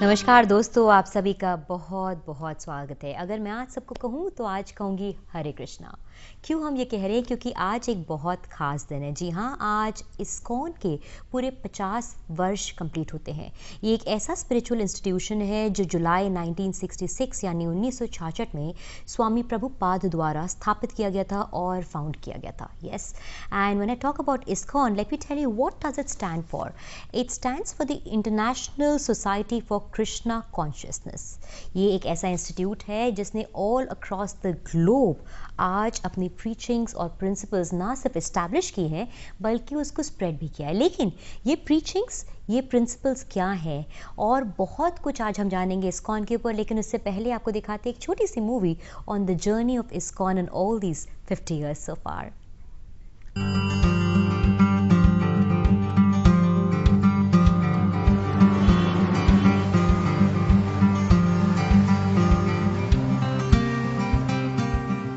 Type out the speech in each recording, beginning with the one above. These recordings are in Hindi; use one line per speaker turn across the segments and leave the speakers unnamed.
नमस्कार दोस्तों, आप सभी का बहुत बहुत स्वागत है। अगर मैं आज सबको कहूँ तो आज कहूँगी हरे कृष्णा। क्यों हम ये कह रहे हैं? क्योंकि आज एक बहुत ख़ास दिन है। जी हाँ, आज इस्कॉन के पूरे 50 वर्ष कंप्लीट होते हैं। ये एक ऐसा स्पिरिचुअल इंस्टीट्यूशन है जो जुलाई 1966 यानी 1966 में स्वामी प्रभुपाद द्वारा स्थापित किया गया था और फाउंड किया गया था। Yes, and when I talk about ISKCON, let me tell you what does it stand for. It stands for the International Society for Krishna Consciousness. ये एक ऐसा इंस्टीट्यूट है जिसने ऑल अक्रॉस द ग्लोब आज अपनी प्रीचिंग्स और प्रिंसिपल्स ना सिर्फ इस्टेब्लिश की हैं बल्कि उसको स्प्रेड भी किया है। लेकिन ये प्रीचिंग्स, ये प्रिंसिपल्स क्या हैं, और बहुत कुछ आज हम जानेंगे इस्कॉन के ऊपर। लेकिन उससे पहले आपको दिखाते हैं एक छोटी सी movie on the journey of ISKCON and all these 50 years so far.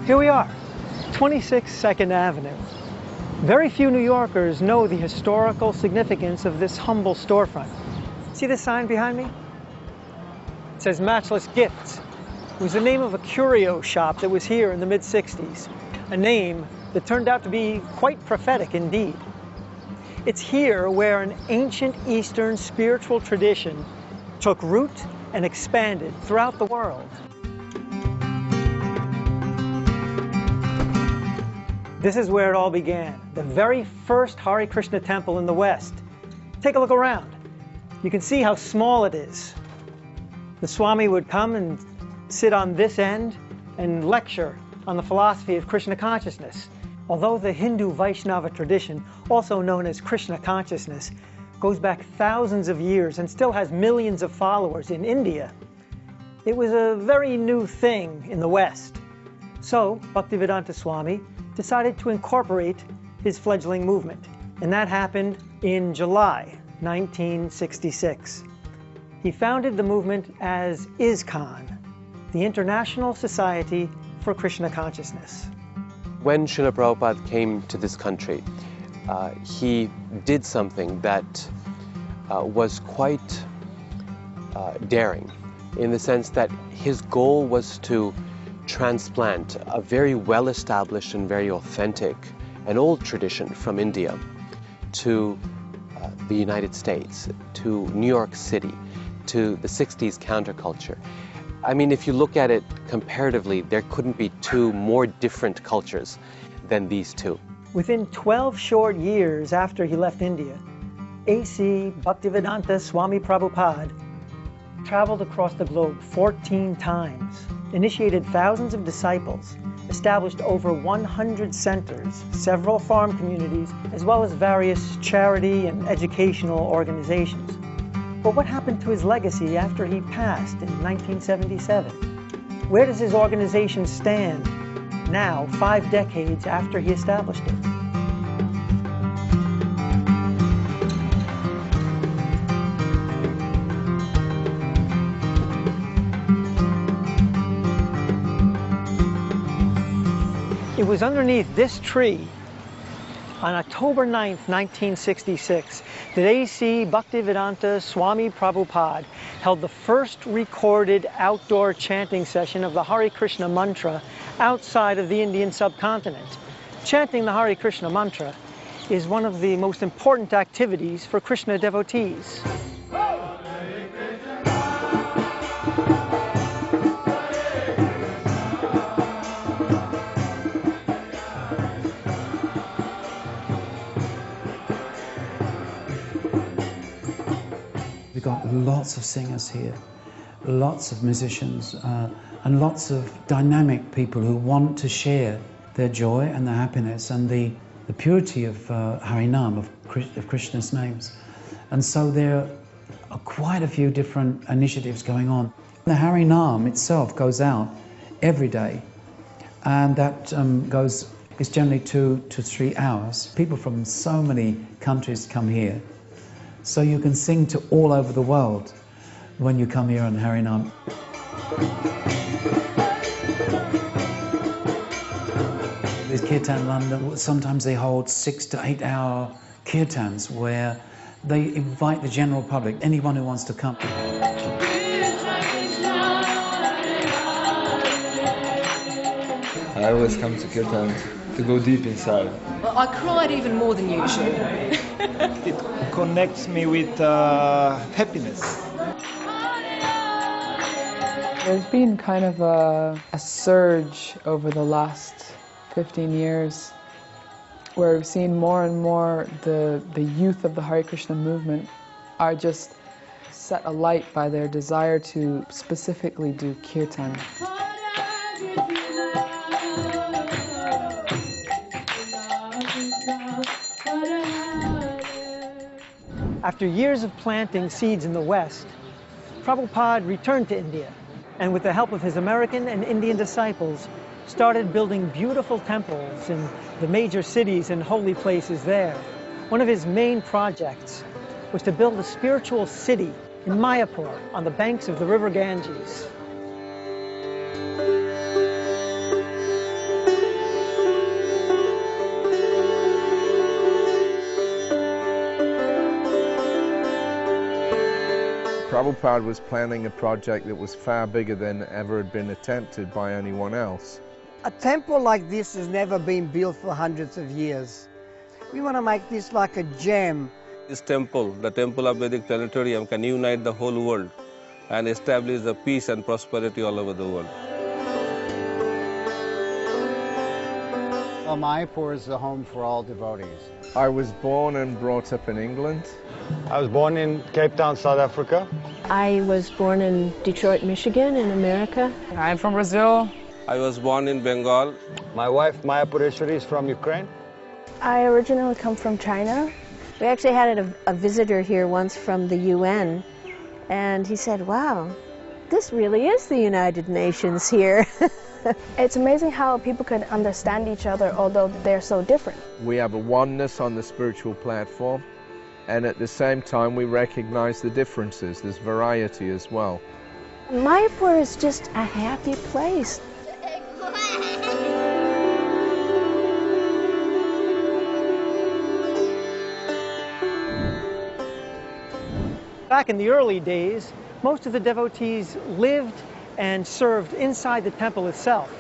Here we are, 26 2nd Avenue. Very few New Yorkers know the historical significance of this humble storefront. See the sign behind me? It says Matchless Gifts. It was the name of a curio shop that was here in the mid-60s, a name that turned out to be quite prophetic indeed. It's here where an ancient Eastern spiritual tradition took root and expanded throughout the world. This is where it all began, the very first Hare Krishna temple in the West. Take a look around. You can see how small it is. The Swami would come and sit on this end and lecture on the philosophy of Krishna consciousness. Although the Hindu Vaishnava tradition, also known as Krishna consciousness, goes back thousands of years and still has millions of followers in India, it was a very new thing in the West. So, Bhaktivedanta Swami decided to incorporate his fledgling movement, and that happened in July 1966. He founded the movement as ISKCON, the International Society for Krishna Consciousness.
When Srila Prabhupada came to this country, he did something that was quite daring, in the sense that his goal was to transplant a very well-established and very authentic and old tradition from India to the United States, to New York City, to the 60s counterculture. I mean, if you look at it comparatively, there couldn't be two more different cultures than these two.
Within 12 short years after he left India, A.C. Bhaktivedanta Swami Prabhupada traveled across the globe 14 times, initiated thousands of disciples, established over 100 centers, several farm communities, as well as various charity and educational organizations. But what happened to his legacy after he passed in 1977? Where does his organization stand now, 5 decades after he established it? It was underneath this tree on October 9th, 1966, that A.C. Bhaktivedanta Swami Prabhupada held the first recorded outdoor chanting session of the Hare Krishna mantra outside of the Indian subcontinent. Chanting the Hare Krishna mantra is one of the most important activities for Krishna devotees.
We've got lots of singers here, lots of musicians, and lots of dynamic people who want to share their joy and their happiness and the purity of Harinam, of Krishna's names. And so there are quite a few different initiatives going on. The Harinam itself goes out every day, and that is generally 2 to 3 hours. People from so many countries come here. So you can sing to all over the world when you come here on Harinam. There's Kirtan London. Sometimes they hold 6 to 8 hour kirtans where they invite the general public, anyone who wants to come.
I always come to Kirtan to go deep inside.
Well, I cried even more than usual.
It connects me with happiness.
There's been kind of a surge over the last 15 years where we've seen more and more the youth of the Hare Krishna movement are just set alight by their desire to specifically do kirtan.
After years of planting seeds in the West, Prabhupada returned to India and with the help of his American and Indian disciples started building beautiful temples in the major cities and holy places there. One of his main projects was to build a spiritual city in Mayapur on the banks of the river Ganges.
Prabhupada was planning a project that was far bigger than ever had been attempted by anyone else.
A temple like this has never been built for hundreds of years. We want to make this like a gem.
This temple, the Temple of Vedic Planetarium, can unite the whole world and establish the peace and prosperity all over the world.
Well, Mayapur is the home for all devotees.
I was born and brought up in England.
I was born in Cape Town, South Africa.
I was born in Detroit, Michigan, in America.
I'm from Brazil.
I was born in Bengal.
My wife, Maya Pureshwari, is from Ukraine.
I originally come from China.
We actually had a visitor here once from the UN, and he said, wow, this really is the United Nations here.
It's amazing how people can understand each other, although they're so different.
We have a oneness on the spiritual platform, and at the same time we recognize the differences. There's variety as well.
Mayapur is just a happy place.
Back in the early days, most of the devotees lived and served inside the temple itself.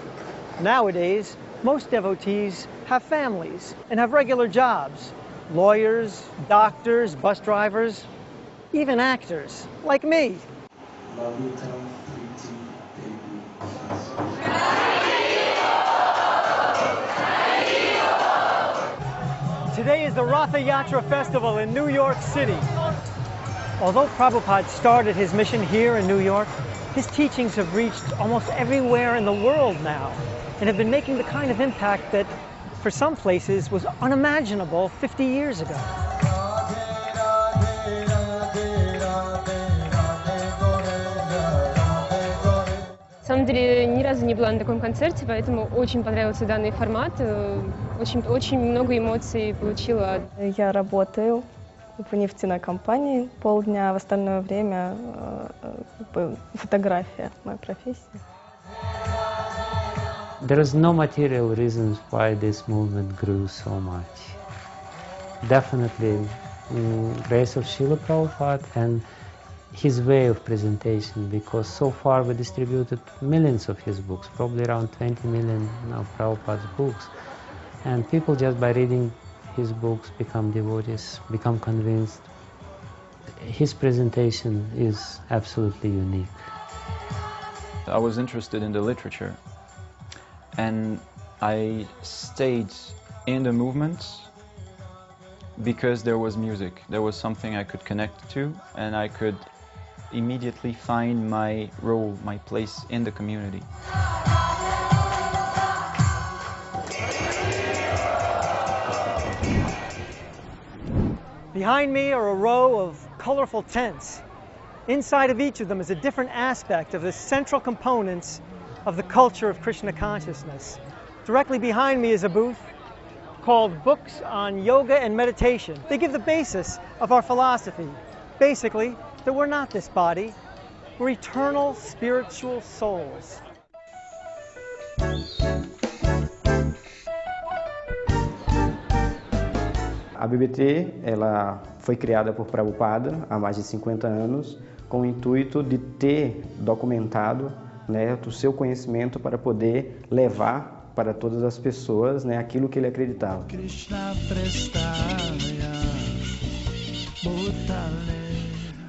Nowadays, most devotees have families and have regular jobs. Lawyers, doctors, bus drivers, even actors, like me. Today is the Ratha Yatra Festival in New York City. Although Prabhupada started his mission here in New York, his teachings have reached almost everywhere in the world now and have been making the kind of impact that, for some places, was unimaginable 50 years ago.
На самом деле, ни разу не была на таком концерте, поэтому очень понравился данный формат. Очень много эмоций получила.
Я работаю в нефтяной компании полдня, в остальное время фотография, моя профессия.
There is no material reasons why this movement grew so much. Definitely grace of Srila Prabhupada and his way of presentation, because so far we distributed millions of his books, probably around 20 million of Prabhupada's books, and people just by reading his books become devotees, become convinced. His presentation is absolutely unique.
I was interested in the literature, and I stayed in the movement because there was music. There was something I could connect to, and I could immediately find my role, my place in the community.
Behind me are a row of colorful tents. Inside of each of them is a different aspect of the central components of the culture of Krishna consciousness. Directly behind me is a booth called Books on Yoga and Meditation. They give the basis of our philosophy. Basically, that we're not this body, we're eternal spiritual souls.
A BBT, ela foi criada por Prabhupada há mais de 50 anos com o intuito de ter documentado, né, o seu conhecimento para poder levar para todas as pessoas, né, aquilo que ele acreditava.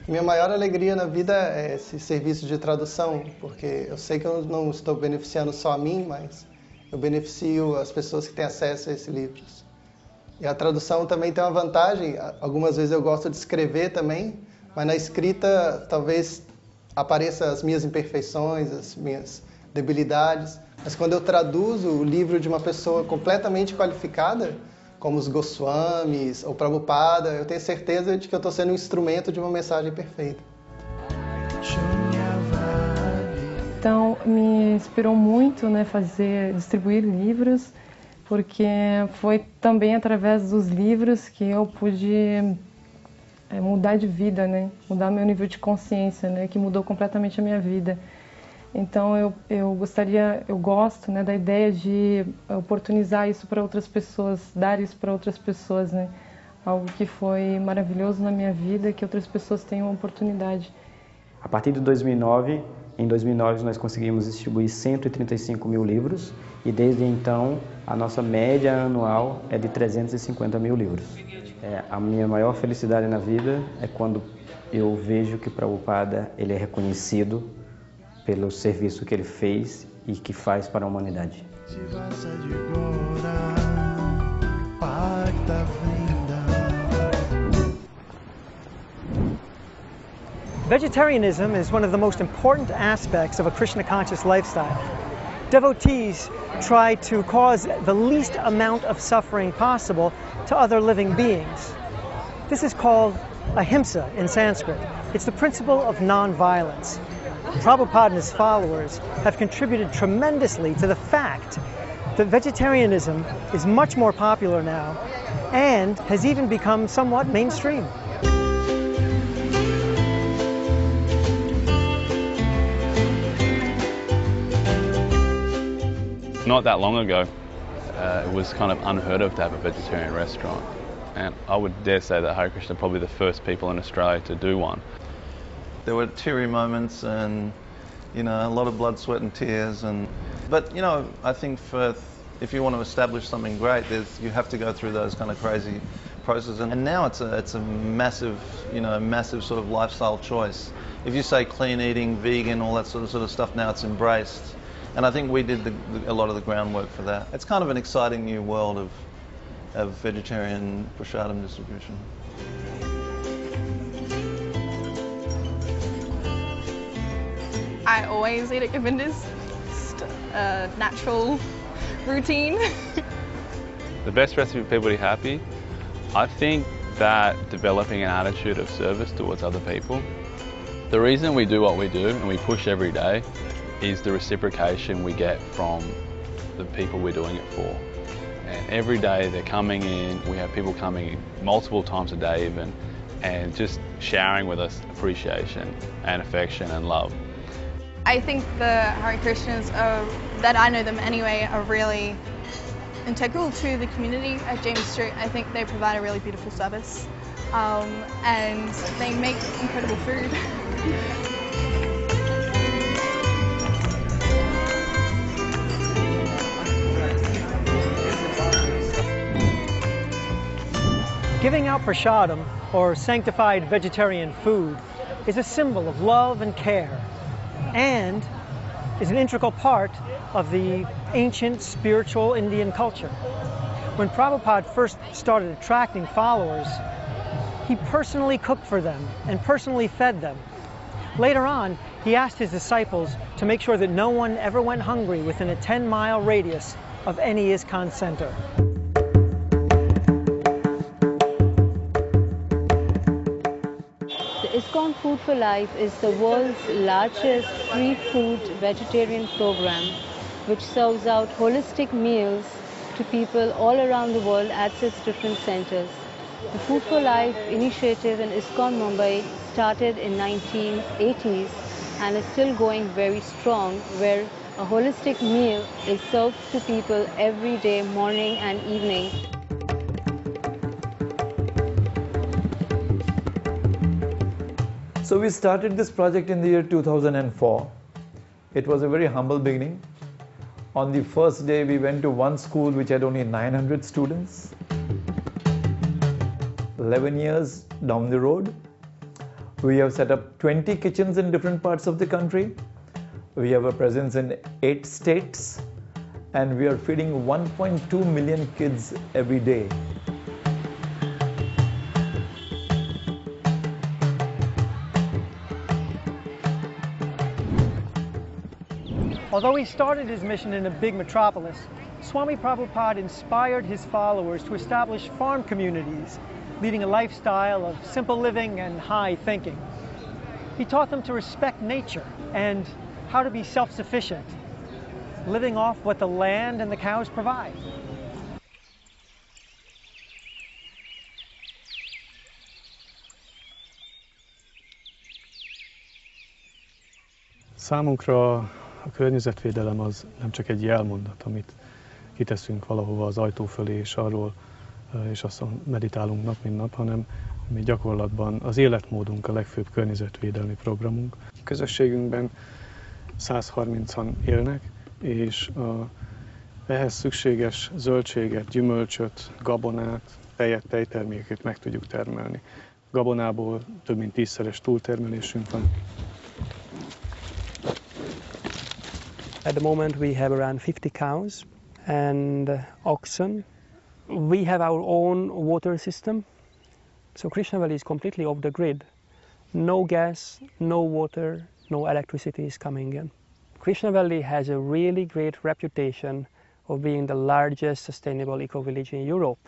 Minha maior alegria na vida é esse serviço de tradução, porque eu sei que eu não estou beneficiando só a mim, mas eu beneficio as pessoas que têm acesso a esses livros. E a tradução também tem uma vantagem, algumas vezes eu gosto de escrever também, mas na escrita talvez apareçam as minhas imperfeições, as minhas debilidades, mas quando eu traduzo o livro de uma pessoa completamente qualificada, como os Goswamis ou Prabhupada, eu tenho certeza de que eu estou sendo um instrumento de uma mensagem perfeita.
Então, me inspirou muito, né, distribuir livros, porque foi também através dos livros que eu pude mudar de vida, né, mudar meu nível de consciência, né, que mudou completamente a minha vida. Então, eu gosto, né, da ideia de oportunizar isso para outras pessoas, dar isso para outras pessoas, né, algo que foi maravilhoso na minha vida, que outras pessoas tenham oportunidade.
A partir de 2009, em 2009 nós conseguimos distribuir 135 mil livros e desde então a nossa média anual é de 350 mil livros. A minha maior felicidade na vida é quando eu vejo que o Prabhupada ele é reconhecido pelo serviço que ele fez e que faz para a humanidade.
Vegetarianism is one of the most important aspects of a Krishna-conscious lifestyle. Devotees try to cause the least amount of suffering possible to other living beings. This is called ahimsa in Sanskrit. It's the principle of non-violence. Prabhupada and his followers have contributed tremendously to the fact that vegetarianism is much more popular now and has even become somewhat mainstream.
Not that long ago, it was kind of unheard of to have a vegetarian restaurant. And I would dare say that Hare Krishna are probably the first people in Australia to do one.
There were teary moments and, you know, a lot of blood, sweat and tears. But, you know, I think if you want to establish something great, you have to go through those kind of crazy processes. And now it's a massive, you know, massive sort of lifestyle choice. If you say clean eating, vegan, all that sort of stuff, now it's embraced. And I think we did a lot of the groundwork for that. It's kind of an exciting new world of vegetarian prasadam distribution.
I always eat at Govinda's. Just a natural routine.
The best recipe for people to be happy, I think that developing an attitude of service towards other people. The reason we do what we do and we push every day is the reciprocation we get from the people we're doing it for. And every day they're coming in, we have people coming in multiple times a day even, and just showering with us appreciation and affection and love.
I think the Hare Krishnas, that I know them anyway, are really integral to the community at James Street. I think they provide a really beautiful service and they make incredible food.
Giving out prasadam, or sanctified vegetarian food, is a symbol of love and care, and is an integral part of the ancient spiritual Indian culture. When Prabhupada first started attracting followers, he personally cooked for them and personally fed them. Later on, he asked his disciples to make sure that no one ever went hungry within a 10-mile radius of any ISKCON center.
ISKCON Food for Life is the world's largest free food vegetarian program which serves out holistic meals to people all around the world at its different centers. The Food for Life initiative in ISKCON Mumbai started in 1980s and is still going very strong, where a holistic meal is served to people every day, morning and evening.
So we started this project in the year 2004. It was a very humble beginning.
On the first day, we went to one school which had only 900 students. 11 years down the road, we have set up 20 kitchens in different parts of the country. We have a presence in 8 states, and we are feeding 1.2 million kids every day.
Although he started his mission in a big metropolis, Swami Prabhupada inspired his followers to establish farm communities, leading a lifestyle of simple living and high thinking. He taught them to respect nature and how to be self-sufficient, living off what the land and the cows provide.
Számunkra a környezetvédelem az nem csak egy jelmondat, amit kiteszünk valahova az ajtó fölé, és aztán meditálunk nap mint nap, hanem mi gyakorlatban az életmódunk a legfőbb környezetvédelmi programunk. A közösségünkben 130-an élnek, és ehhez szükséges zöldséget, gyümölcsöt, gabonát, tejet, tejterméket meg tudjuk termelni. Gabonából több mint 10-szeres túltermelésünk van.
At the moment we have around 50 cows and oxen. We have our own water system. So Krishna Valley is completely off the grid. No gas, no water, no electricity is coming in. Krishna Valley has a really great reputation of being the largest sustainable eco-village in Europe.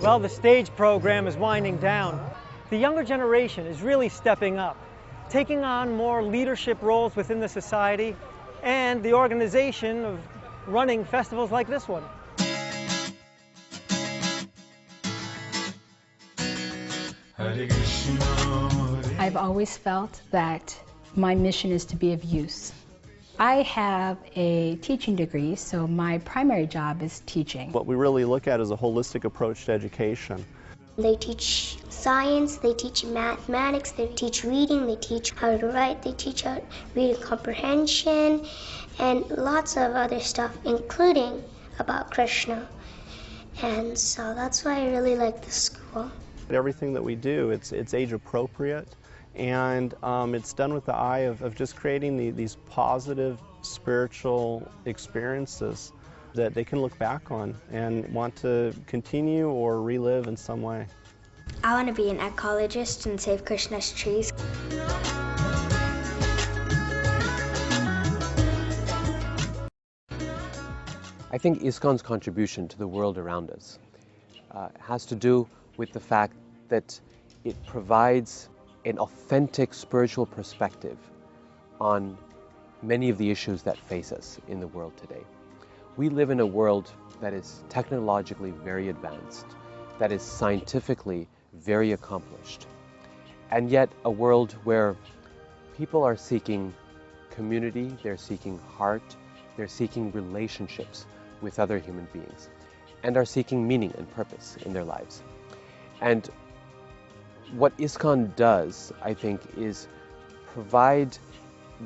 Well, the stage program is winding down. The younger generation is really stepping up, taking on more leadership roles within the society and the organization of running festivals like this one.
I've always felt that my mission is to be of use. I have a teaching degree, so my primary job is teaching.
What we really look at is a holistic approach to education.
They teach science, they teach mathematics, they teach reading, they teach how to write, they teach reading comprehension, and lots of other stuff, including about Krishna. And so that's why I really like this school.
Everything that we do, it's age appropriate, and it's done with the eye of just creating these positive spiritual experiences that they can look back on and want to continue or relive in some way.
I want to be an ecologist and save Krishna's trees.
I think ISKCON's contribution to the world around us has to do with the fact that it provides an authentic spiritual perspective on many of the issues that face us in the world today. We live in a world that is technologically very advanced, that is scientifically very accomplished, and yet a world where people are seeking community, they're seeking heart, they're seeking relationships with other human beings, and are seeking meaning and purpose in their lives. And what ISKCON does, I think, is provide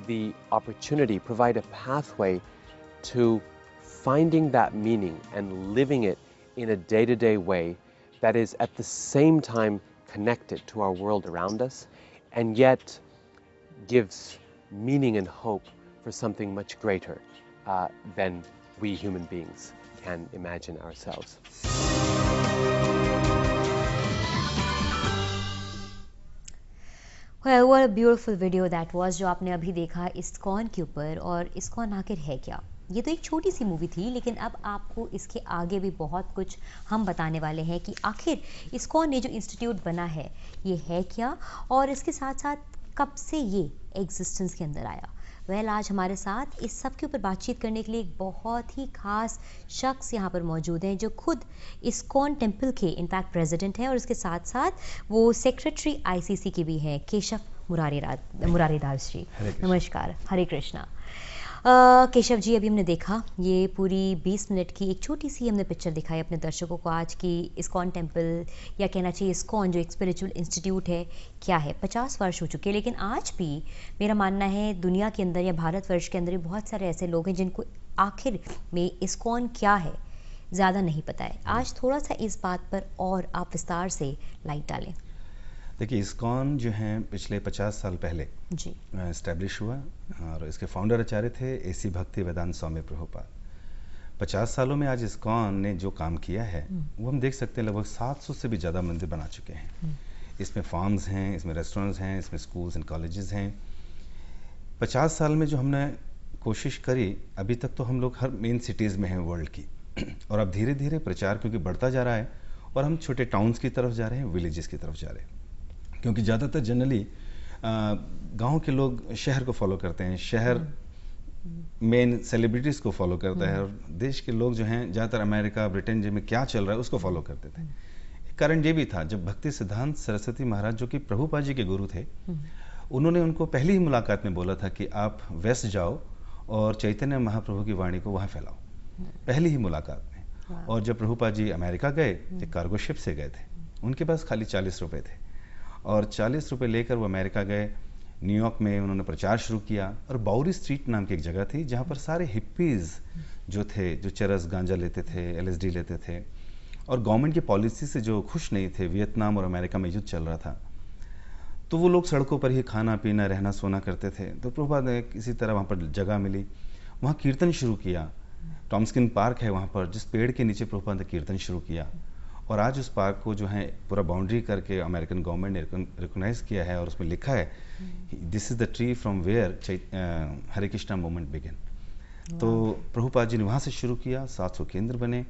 the opportunity, provide a pathway to finding that meaning and living it in a day-to-day way that is at the same time connected to our world around us and yet gives meaning and hope for something much greater than we human beings can imagine ourselves.
Well, what a beautiful video that was जो आपने अभी देखा ISKCON के ऊपर. और ISKCON आखिर है क्या? ये तो एक छोटी सी मूवी थी, लेकिन अब आपको इसके आगे भी बहुत कुछ हम बताने वाले हैं कि आखिर ISKCON ने जो इंस्टीट्यूट बना है ये है क्या और इसके साथ साथ कब से ये एग्जिस्टेंस के अंदर आया. आज हमारे साथ इस सब के ऊपर बातचीत करने के लिए एक बहुत ही खास शख्स यहाँ पर मौजूद हैं जो खुद ISKCON टेम्पल के इनफैक्ट प्रेसिडेंट हैं और इसके साथ साथ वो सेक्रेटरी ICC के भी हैं, केशव मुरारी दास जी. नमस्कार, हरे कृष्णा. केशव जी, अभी हमने देखा ये पूरी 20 मिनट की एक छोटी सी हमने पिक्चर दिखाई अपने दर्शकों को आज की इस्कॉन टेम्पल, या कहना चाहिए इस्कॉन जो एक स्पिरिचुअल इंस्टीट्यूट है क्या है। 50 वर्ष हो चुके हैं, लेकिन आज भी मेरा मानना है दुनिया के अंदर या भारतवर्ष के अंदर बहुत सारे ऐसे लोग हैं जिनको आखिर में इस्कॉन क्या है ज़्यादा नहीं पता है। आज थोड़ा सा इस बात पर और आप विस्तार से लाइट डालें।
देखिए, इस्कॉन जो है पिछले 50 साल पहले
जी
इस्टेब्लिश हुआ और इसके फाउंडर आचार्य थे एसी भक्ति वेदांत स्वामी प्रभुपाद। 50 सालों में आज इस्कॉन ने जो काम किया है वो हम देख सकते हैं, लगभग 700 से भी ज़्यादा मंदिर बना चुके हैं। इसमें फार्म्स हैं, इसमें रेस्टोरेंट्स हैं, इसमें स्कूल्स एंड कॉलेजेस हैं। 50 साल में जो हमने कोशिश करी, अभी तक तो हम लोग हर मेन सिटीज़ में हैं वर्ल्ड की, और अब धीरे धीरे प्रचार क्योंकि बढ़ता जा रहा है और हम छोटे टाउन्स की तरफ जा रहे हैं, विलेजेस की तरफ जा रहे हैं, क्योंकि ज़्यादातर जनरली गांव के लोग शहर को फॉलो करते हैं, शहर मेन सेलिब्रिटीज़ को फॉलो करता है, और देश के लोग जो हैं ज़्यादातर अमेरिका ब्रिटेन जिनमें क्या चल रहा है उसको फॉलो करते थे। कारण ये भी था, जब भक्ति सिद्धांत सरस्वती महाराज जो कि प्रभुपाद जी के गुरु थे, उन्होंने उनको पहली ही मुलाकात में बोला था कि आप वेस्ट जाओ और चैतन्य महाप्रभु की वाणी को वहाँ फैलाओ, पहली ही मुलाकात में। और जब प्रभुपाद जी अमेरिका गए, एक कार्गो शिप से गए थे, उनके पास खाली 40 रुपये थे, और 40 रुपये लेकर वो अमेरिका गए। न्यूयॉर्क में उन्होंने प्रचार शुरू किया, और बाउरी स्ट्रीट नाम की एक जगह थी जहाँ पर सारे हिप्पीज़ जो थे, जो चरस गांजा लेते थे, LSD लेते थे, और गवर्नमेंट की पॉलिसी से जो खुश नहीं थे, वियतनाम और अमेरिका में युद्ध चल रहा था, तो वो लोग सड़कों पर ही खाना पीना रहना सोना करते थे। तो प्रभुपाद ने किसी तरह वहाँ पर जगह मिली, वहाँ कीर्तन शुरू किया। टॉम्स्किन पार्क है वहाँ पर, जिस पेड़ के नीचे प्रभुपाद ने कीर्तन शुरू किया, और आज उस पार्क को जो है पूरा बाउंड्री करके अमेरिकन गवर्नमेंट ने रिकॉग्नाइज किया है, और उसमें लिखा है this is the tree from where Hare Krishna movement begin. तो प्रभुपाद जी ने वहाँ से शुरू किया, 700 केंद्र बने,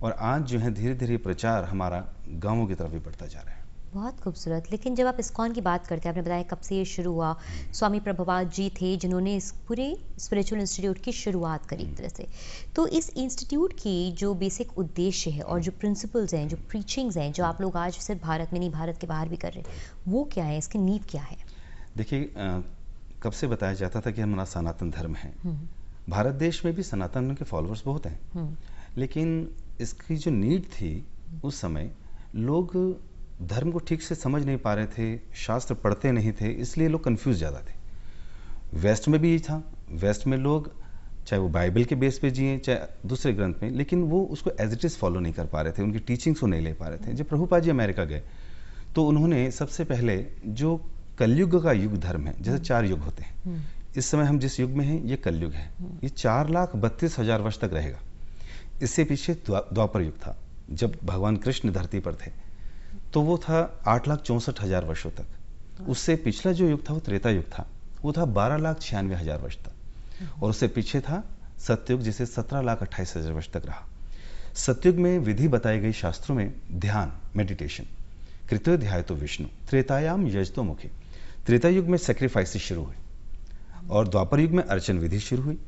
और आज जो है धीरे धीरे प्रचार हमारा गाँवों की तरफ भी बढ़ता जा रहा है।
बहुत खूबसूरत। लेकिन जब आप इस्कॉन की बात करते हैं, आपने बताया कब से ये शुरू हुआ, स्वामी प्रभुपाद जी थे जिन्होंने इस पूरे स्पिरिचुअल इंस्टीट्यूट की शुरुआत करी एक तरह से। तो इस इंस्टीट्यूट की जो बेसिक उद्देश्य है और जो प्रिंसिपल्स हैं, जो प्रीचिंग्स हैं, जो आप लोग आज सिर्फ भारत में नहीं भारत के बाहर भी कर रहे हैं, वो क्या है, इसकी नींव क्या है?
देखिए, कब से बताया जाता था कि हमारा सनातन धर्म है। भारत देश में भी सनातन के फॉलोअर्स बहुत हैं, लेकिन इसकी जो नीड थी उस समय, लोग धर्म को ठीक से समझ नहीं पा रहे थे, शास्त्र पढ़ते नहीं थे, इसलिए लोग कंफ्यूज ज़्यादा थे। वेस्ट में भी यही था, वेस्ट में लोग चाहे वो बाइबल के बेस पे जिए चाहे दूसरे ग्रंथ में, लेकिन वो उसको एज इट इज़ फॉलो नहीं कर पा रहे थे, उनकी टीचिंग्स को नहीं ले पा रहे थे। जब प्रभुपाद जी अमेरिका गए तो उन्होंने सबसे पहले जो कलयुग का युग धर्म है, जैसे 4 युग होते हैं, इस समय हम जिस युग में हैं ये कलयुग है, ये 4,32,000 वर्ष तक रहेगा। इससे पीछे द्वापर युग था, जब भगवान कृष्ण धरती पर थे, तो वो था 8,64,000 वर्षों तक। उससे पिछला जो युग था वो त्रेता युग था, वो था 12,96,000 वर्ष तक, और उससे पीछे था सतयुग, जिसे 17,28,000 वर्ष तक रहा। सतयुग में विधि बताई गई शास्त्रों में ध्यान, मेडिटेशन, कृतो ध्यायतो विष्णु, त्रेतायाम यजतो मुखी। त्रेता युग में सैक्रिफाइस शुरू हुई, और द्वापर युग में अर्चन विधि शुरू हुई।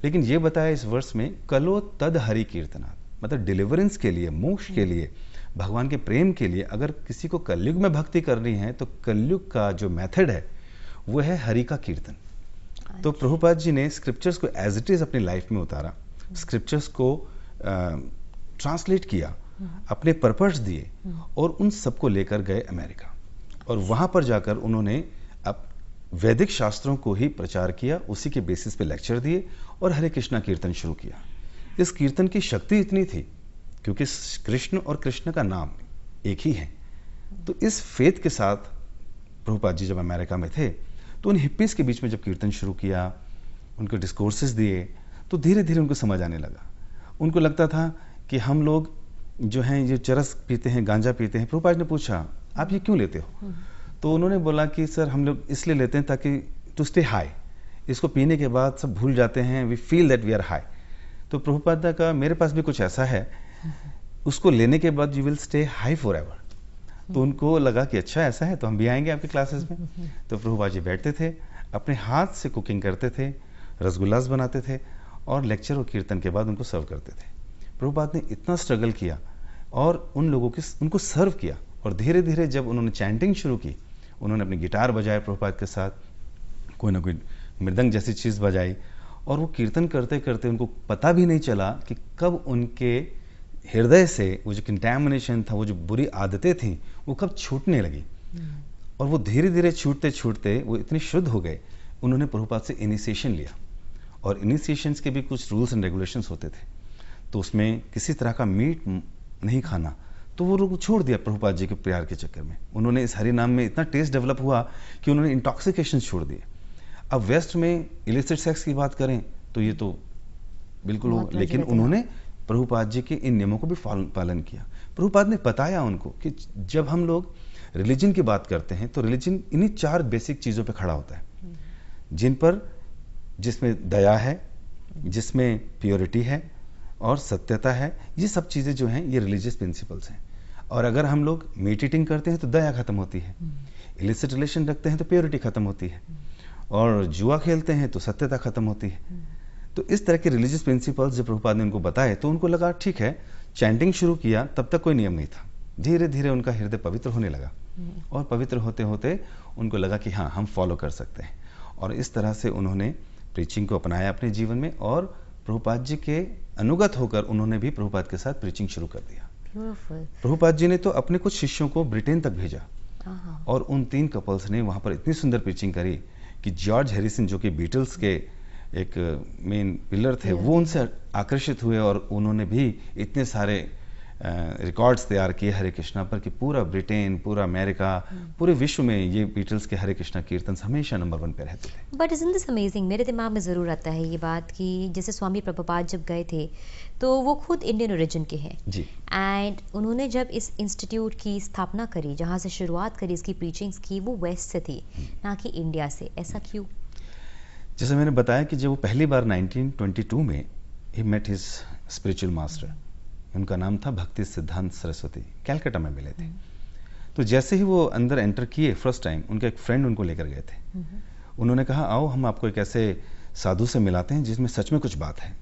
लेकिन ये बताया इस वर्ष में कलो तद हरि कीर्तनात्, मतलब डिलीवरेंस के लिए, मोक्ष के लिए, भगवान के प्रेम के लिए अगर किसी को कलयुग में भक्ति करनी है तो कलयुग का जो मेथड है वो है हरि का कीर्तन। तो प्रभुपाद जी ने स्क्रिप्चर्स को एज इट इज अपनी लाइफ में उतारा, स्क्रिप्चर्स को ट्रांसलेट किया, अपने पर्पस दिए, और उन सबको लेकर गए अमेरिका, और वहाँ पर जाकर उन्होंने अब वैदिक शास्त्रों को ही प्रचार किया, उसी के बेसिस पे लेक्चर दिए और हरे कृष्णा कीर्तन शुरू किया। इस कीर्तन की शक्ति इतनी थी क्योंकि कृष्ण और कृष्ण का नाम एक ही है। तो इस फेथ के साथ प्रभुपाद जी जब अमेरिका में थे तो उन हिप्पीज़ के बीच में जब कीर्तन शुरू किया, उनको डिस्कोर्सेस दिए, तो धीरे धीरे उनको समझ आने लगा। उनको लगता था कि हम लोग जो हैं ये चरस पीते हैं, गांजा पीते हैं। प्रभुपाद ने पूछा आप ये क्यों लेते हो? तो उन्होंने बोला कि सर हम लोग इसलिए लेते हैं ताकि टू स्टे हाई, इसको पीने के बाद सब भूल जाते हैं, we feel that we are high. तो प्रभुपाद ने कहा मेरे पास भी कुछ ऐसा है, उसको लेने के बाद you will stay high for ever. तो उनको लगा कि अच्छा ऐसा है तो हम भी आएंगे आपके क्लासेस में। तो प्रभुपाद जी बैठते थे, अपने हाथ से कुकिंग करते थे, रसगुल्लास बनाते थे, और लेक्चर और कीर्तन के बाद उनको सर्व करते थे। प्रभुपाद ने इतना स्ट्रगल किया और उन लोगों के उनको सर्व किया, और धीरे धीरे जब उन्होंने चैंटिंग शुरू की, उन्होंने अपनी गिटार बजाए प्रभुपाद के साथ, कोई ना कोई मृदंग जैसी चीज़ बजाई, और वो कीर्तन करते करते उनको पता भी नहीं चला कि कब उनके हृदय से वो जो कंटैमिनेशन था, वो जो बुरी आदतें थी, वो कब छूटने लगी। और वो धीरे धीरे छूटते छूटते वो इतने शुद्ध हो गए, उन्होंने प्रभुपाद से इनिशिएशन लिया। और इनिशिएशंस के भी कुछ रूल्स एंड रेगुलेशंस होते थे, तो उसमें किसी तरह का मीट नहीं खाना, तो वो लोग छोड़ दिया प्रभुपाद जी के प्यार के चक्कर में। उन्होंने इस हरि नाम में इतना टेस्ट डेवलप हुआ कि उन्होंने इंटॉक्सिकेशन छोड़ दिए। अब वेस्ट में इलिसिट सेक्स की बात करें तो ये तो बिल्कुल हो, लेकिन उन्होंने प्रभुपाद जी के इन नियमों को भी पालन किया। प्रभुपाद ने बताया उनको कि जब हम लोग रिलीजन की बात करते हैं तो रिलीजन इन्हीं 4 बेसिक चीज़ों पे खड़ा होता है, जिसमें दया है, जिसमें प्योरिटी है और सत्यता है। ये सब चीज़ें जो हैं ये रिलीजियस प्रिंसिपल्स हैं। और अगर हम लोग मीट ईटिंग करते हैं तो दया खत्म होती है, इलिसिट रिलेशन रखते हैं तो प्योरिटी खत्म होती है, और जुआ खेलते हैं तो सत्यता खत्म होती है। तो इस तरह के रिलीजियस प्रिंसिपल्स जब प्रभुपाद ने उनको बताए तो उनको लगा ठीक है। चैंटिंग शुरू किया, तब तक कोई नियम नहीं था। धीरे धीरे उनका हृदय पवित्र होने लगा, और पवित्र होते होते उनको लगा कि हाँ, हम फॉलो कर सकते हैं। और इस तरह से उन्होंने प्रीचिंग को अपनाया अपने जीवन में, और प्रभुपाद जी के अनुगत होकर उन्होंने भी प्रभुपाद के साथ प्रीचिंग शुरू कर दिया। प्रभुपाद जी ने तो अपने कुछ शिष्यों को ब्रिटेन तक भेजा, और उन 3 कपल्स ने वहाँ पर इतनी सुंदर प्रीचिंग करी कि जॉर्ज हैरिसन, जो कि बीटल्स के एक मेन पिलर थे, वो उनसे आकर्षित हुए, और उन्होंने भी इतने सारे रिकॉर्ड्स तैयार किए हरे कृष्णा पर कि पूरा ब्रिटेन, पूरा अमेरिका, पूरे विश्व में ये बीटल्स के हरे कृष्णा कीर्तन हमेशा नंबर 1 पे रहते थे।
But isn't this amazing? मेरे दिमाग में ज़रूर आता है ये बात कि जैसे स्वामी प्रभुपाद जब गए थे तो वो खुद इंडियन ओरिजिन के हैं
जी,
एंड उन्होंने जब इस इंस्टीट्यूट की स्थापना करी, जहाँ से शुरुआत करी इसकी प्रीचिंग्स की, वो वेस्ट से थी ना कि इंडिया से। ऐसा क्यों?
जैसे मैंने बताया कि जब वो पहली बार 1922 में ही मेट हिज स्पिरिचुअल मास्टर, उनका नाम था भक्ति सिद्धांत सरस्वती, कैलकाटा में मिले थे। तो जैसे ही वो अंदर एंटर किए फर्स्ट टाइम, उनका एक फ्रेंड उनको लेकर गए थे। उन्होंने कहा आओ हम आपको एक ऐसे साधु से मिलाते हैं जिसमें सच में कुछ बात है।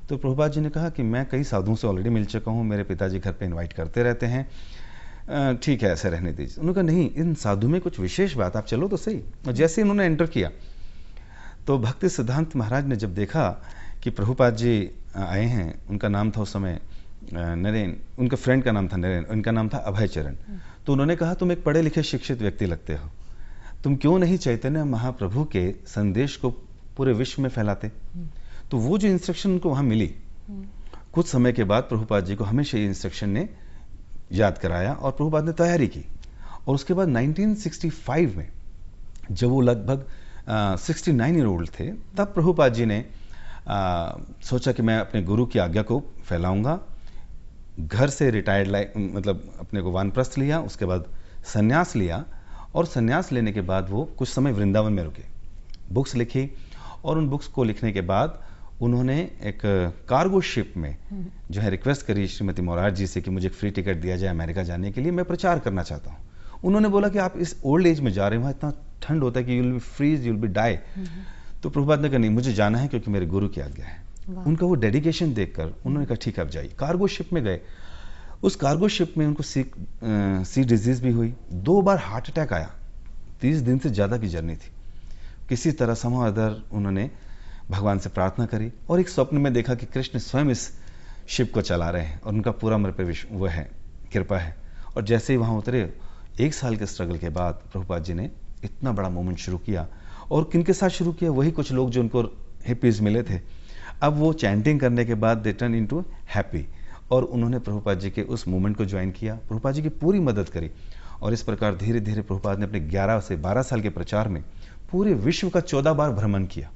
तो प्रभुपाद जी ने कहा कि मैं कई साधुओं से ऑलरेडी मिल चुका हूँ, मेरे पिताजी घर पे इनवाइट करते रहते हैं, ठीक है ऐसे रहने दीजिए। उन्होंने कहा नहीं, इन साधु में कुछ विशेष बात, आप चलो तो सही। और जैसे ही उन्होंने एंटर किया तो भक्ति सिद्धांत महाराज ने जब देखा कि प्रभुपाद जी आए हैं, उनका नाम था उस समय नरेन, उनके फ्रेंड का नाम था नरेन, उनका नाम था अभय चरण। तो उन्होंने कहा तुम एक पढ़े लिखे शिक्षित व्यक्ति लगते हो, तुम क्यों नहीं चैतन्य महाप्रभु के संदेश को पूरे विश्व में फैलाते? तो वो जो इंस्ट्रक्शन उनको वहां मिली, कुछ समय के बाद प्रभुपाद जी को हमेशा ये इंस्ट्रक्शन ने याद कराया, और प्रभुपाद ने तैयारी की। और उसके बाद 1965 में जब वो लगभग 69 ईयर ओल्ड थे, तब प्रभुपाद जी ने सोचा कि मैं अपने गुरु की आज्ञा को फैलाऊंगा। घर से रिटायर्ड मतलब अपने को वानप्रस्थ लिया, उसके बाद संन्यास लिया, और संन्यास लेने के बाद वो कुछ समय वृंदावन में रुके, बुक्स लिखी, और उन बुक्स को लिखने के बाद उन्होंने एक कार्गो शिप में जो है रिक्वेस्ट करी श्रीमती मोरार जी से कि मुझे एक फ्री टिकट दिया जाए अमेरिका जाने के लिए, मैं प्रचार करना चाहता हूँ। उन्होंने बोला कि आप इस ओल्ड एज में जा रहे हो, वहाँ इतना ठंड होता है कि you will be freeze, you will be die. तो प्रभुपाद ने कहा नहीं, मुझे जाना है क्योंकि मेरे गुरु की आज्ञा है। उनका वो डेडिकेशन देखकर उन्होंने कहा ठीक है आप जाइए। कार्गो शिप में गए, उस कार्गो शिप में उनको सी डिजीज भी हुई, 2 बार हार्ट अटैक आया, 30 दिन से ज़्यादा की जर्नी थी। किसी तरह समहाउ अदर उन्होंने भगवान से प्रार्थना करी, और एक स्वप्न में देखा कि कृष्ण स्वयं इस शिप को चला रहे हैं, और उनका पूरा मेरे पे वो है कृपा है। और जैसे ही वहाँ उतरे, 1 साल के स्ट्रगल के बाद प्रभुपाद जी ने इतना बड़ा मूवमेंट शुरू किया। और किनके साथ शुरू किया? वही कुछ लोग जो उनको हिप्पीज मिले थे। अब वो चैंटिंग करने के बाद दे टर्न इनटू हैप्पी, और उन्होंने प्रभुपाद जी के उस मूवमेंट को ज्वाइन किया, प्रभुपाद जी की पूरी मदद करी। और इस प्रकार धीरे धीरे प्रभुपाद ने अपने 11 से 12 साल के प्रचार में पूरे विश्व का 14 बार भ्रमण किया,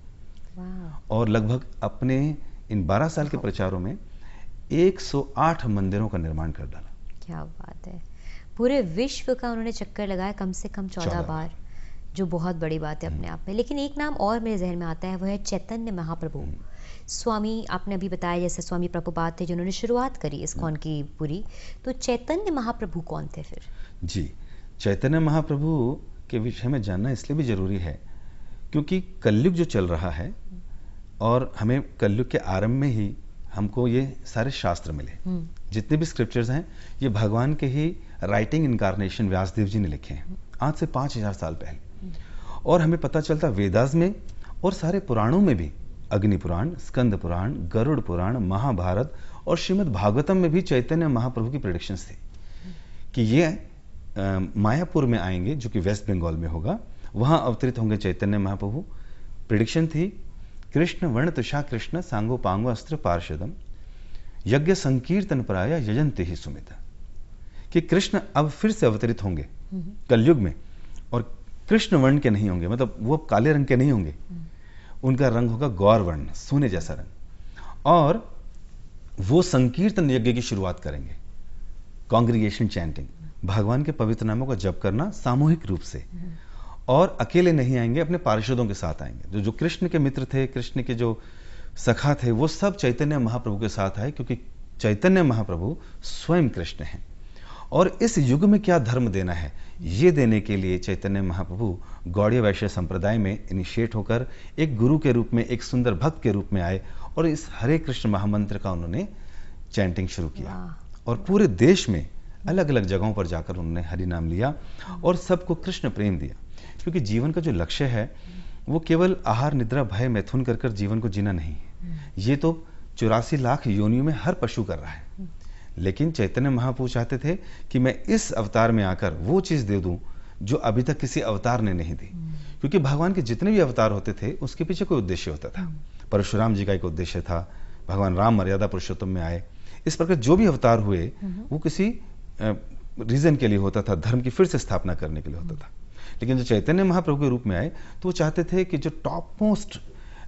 और लगभग अपने इन 12 साल के प्रचारों में 108 मंदिरों का निर्माण कर डाला।
क्या बात है, पूरे विश्व का उन्होंने चक्कर लगाया कम से कम 14 बार, जो बहुत बड़ी बात है अपने आप में। लेकिन एक नाम और मेरे जहन में आता है, वो है चैतन्य महाप्रभु। स्वामी आपने अभी बताया जैसे स्वामी प्रभुपाद थे जिन्होंने शुरुआत करी इस्कॉन की पूरी, तो चैतन्य महाप्रभु कौन थे फिर?
जी, चैतन्य महाप्रभु के विषय में जानना इसलिए भी जरूरी है क्योंकि कलयुग जो चल रहा है, और हमें कलयुग के आरंभ में ही हमको ये सारे शास्त्र मिले, जितने भी स्क्रिप्चर्स हैं ये भगवान के ही राइटिंग इनकारनेशन व्यासदेव जी ने लिखे हैं आज से 5000 साल पहले। और हमें पता चलता वेदास में और सारे पुराणों में भी अग्नि पुराण, स्कंद पुराण, गरुड़ पुराण, महाभारत और श्रीमद् भागवतम में भी चैतन्य महाप्रभु की प्रेडिक्शंस थी कि ये मायापुर में आएंगे, जो कि वेस्ट बंगाल में होगा, वहां अवतरित होंगे चैतन्य महाप्रभु। प्रेडिक्शन थी कृष्ण वर्ण तुषा कृष्ण सांगो पांगो अस्त्र पार्षदम यज्ञ संकीर्तन पराया यजंते ही सुमित, कि कृष्ण अब फिर से अवतरित होंगे कलयुग में, और कृष्ण वर्ण के नहीं होंगे, मतलब वो काले रंग के नहीं होंगे, उनका रंग होगा गौर वर्ण, सोने जैसा रंग, और वो संकीर्तन यज्ञ की शुरुआत करेंगे, कांग्रीगेशन चैंटिंग, भगवान के पवित्र नामों का जप करना सामूहिक रूप से, और अकेले नहीं आएंगे, अपने पार्षदों के साथ आएंगे। जो कृष्ण के मित्र थे, कृष्ण के जो सखा थे, वो सब चैतन्य महाप्रभु के साथ आए, क्योंकि चैतन्य महाप्रभु स्वयं कृष्ण हैं। और इस युग में क्या धर्म देना है, ये देने के लिए चैतन्य महाप्रभु गौड़ीय वैश्य संप्रदाय में इनिशिएट होकर एक गुरु के रूप में, एक सुंदर भक्त के रूप में आए, और इस हरे कृष्ण महामंत्र का उन्होंने चैंटिंग शुरू किया, और पूरे देश में अलग अलग जगहों पर जाकर उन्होंने हरि नाम लिया और सबको कृष्ण प्रेम दिया। क्योंकि जीवन का जो लक्ष्य है वो केवल आहार निद्रा भय मैथुन कर कर जीवन को जीना नहीं है, ये तो 84 लाख योनियों में हर पशु कर रहा है। लेकिन चैतन्य महाप्रभु चाहते थे कि मैं इस अवतार में आकर वो चीज दे दूं जो अभी तक किसी अवतार ने नहीं दी, क्योंकि भगवान के जितने भी अवतार होते थे उसके पीछे कोई उद्देश्य होता था। परशुराम जी का एक उद्देश्य था, भगवान राम मर्यादा पुरुषोत्तम में आए, इस प्रकार जो भी अवतार हुए वो किसी रीजन के लिए होता था, धर्म की फिर से स्थापना करने के लिए होता था। लेकिन जो चैतन्य महाप्रभु के रूप में आए तो वो चाहते थे कि जो टॉप मोस्ट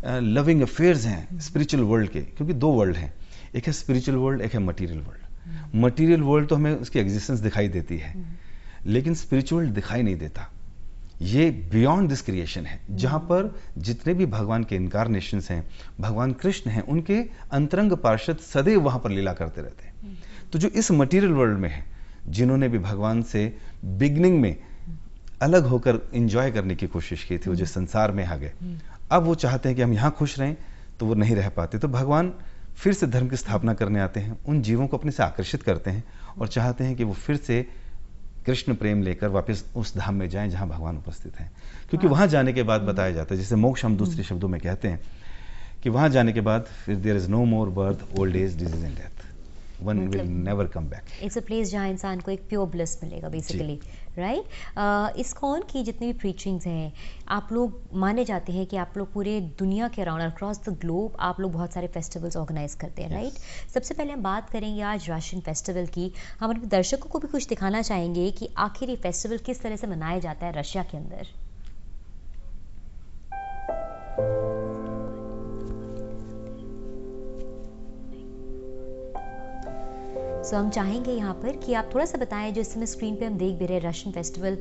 लविंग अफेयर्स हैं स्पिरिचुअल वर्ल्ड के, क्योंकि दो वर्ल्ड हैं, एक है स्पिरिचुअल वर्ल्ड, एक है मटीरियल वर्ल्ड। मटीरियल वर्ल्ड तो हमें उसकी एग्जिस्टेंस दिखाई देती है, लेकिन स्पिरिचुअल दिखाई नहीं देता। ये बियॉन्ड दिस क्रिएशन है, जहां पर जितने भी भगवान के इनकारनेशंस हैं, भगवान कृष्ण हैं, उनके अंतरंग पार्षद सदैव वहां पर लीला करते रहते हैं। तो जो इस मटीरियल वर्ल्ड में है, जिन्होंने भी भगवान से बिगनिंग में अलग होकर एंजॉय करने की कोशिश की थी, वो जो संसार में आ गए, अब वो चाहते हैं कि हम यहाँ खुश रहें, तो वो नहीं रह पाते। तो भगवान फिर से धर्म की स्थापना करने आते हैं, उन जीवों को अपने से आकर्षित करते हैं और चाहते हैं कि वो फिर से कृष्ण प्रेम लेकर वापस उस धाम में जाएं जहां भगवान उपस्थित हैं। क्योंकि वहां जाने के बाद बताया जाता है, जैसे मोक्ष हम दूसरे शब्दों में कहते हैं, कि वहां जाने के बाद फिर there is no more birth, old age, disease and death, one will never come back.
It's a place जहाँ इंसान को एक प्योर ब्लिस मिलेगा बेसिकली, राइट। इस्कॉन की जितनी भी प्रीचिंग्स हैं, आप लोग माने जाते हैं कि आप लोग पूरे दुनिया के अराउंड अक्रॉस द ग्लोब आप लोग बहुत सारे फेस्टिवल्स ऑर्गेनाइज करते हैं, राइट। सबसे पहले हम बात करेंगे आज रशियन फेस्टिवल की। हम अपने दर्शकों को भी कुछ दिखाना चाहेंगे कि आखिर ये फेस्टिवल किस तरह से मनाया जाता है रशिया के अंदर। सो हम चाहेंगे यहाँ पर कि आप थोड़ा सा बताएं, जो इस समय स्क्रीन पे हम देख भी रहे हैं रशियन फेस्टिवल,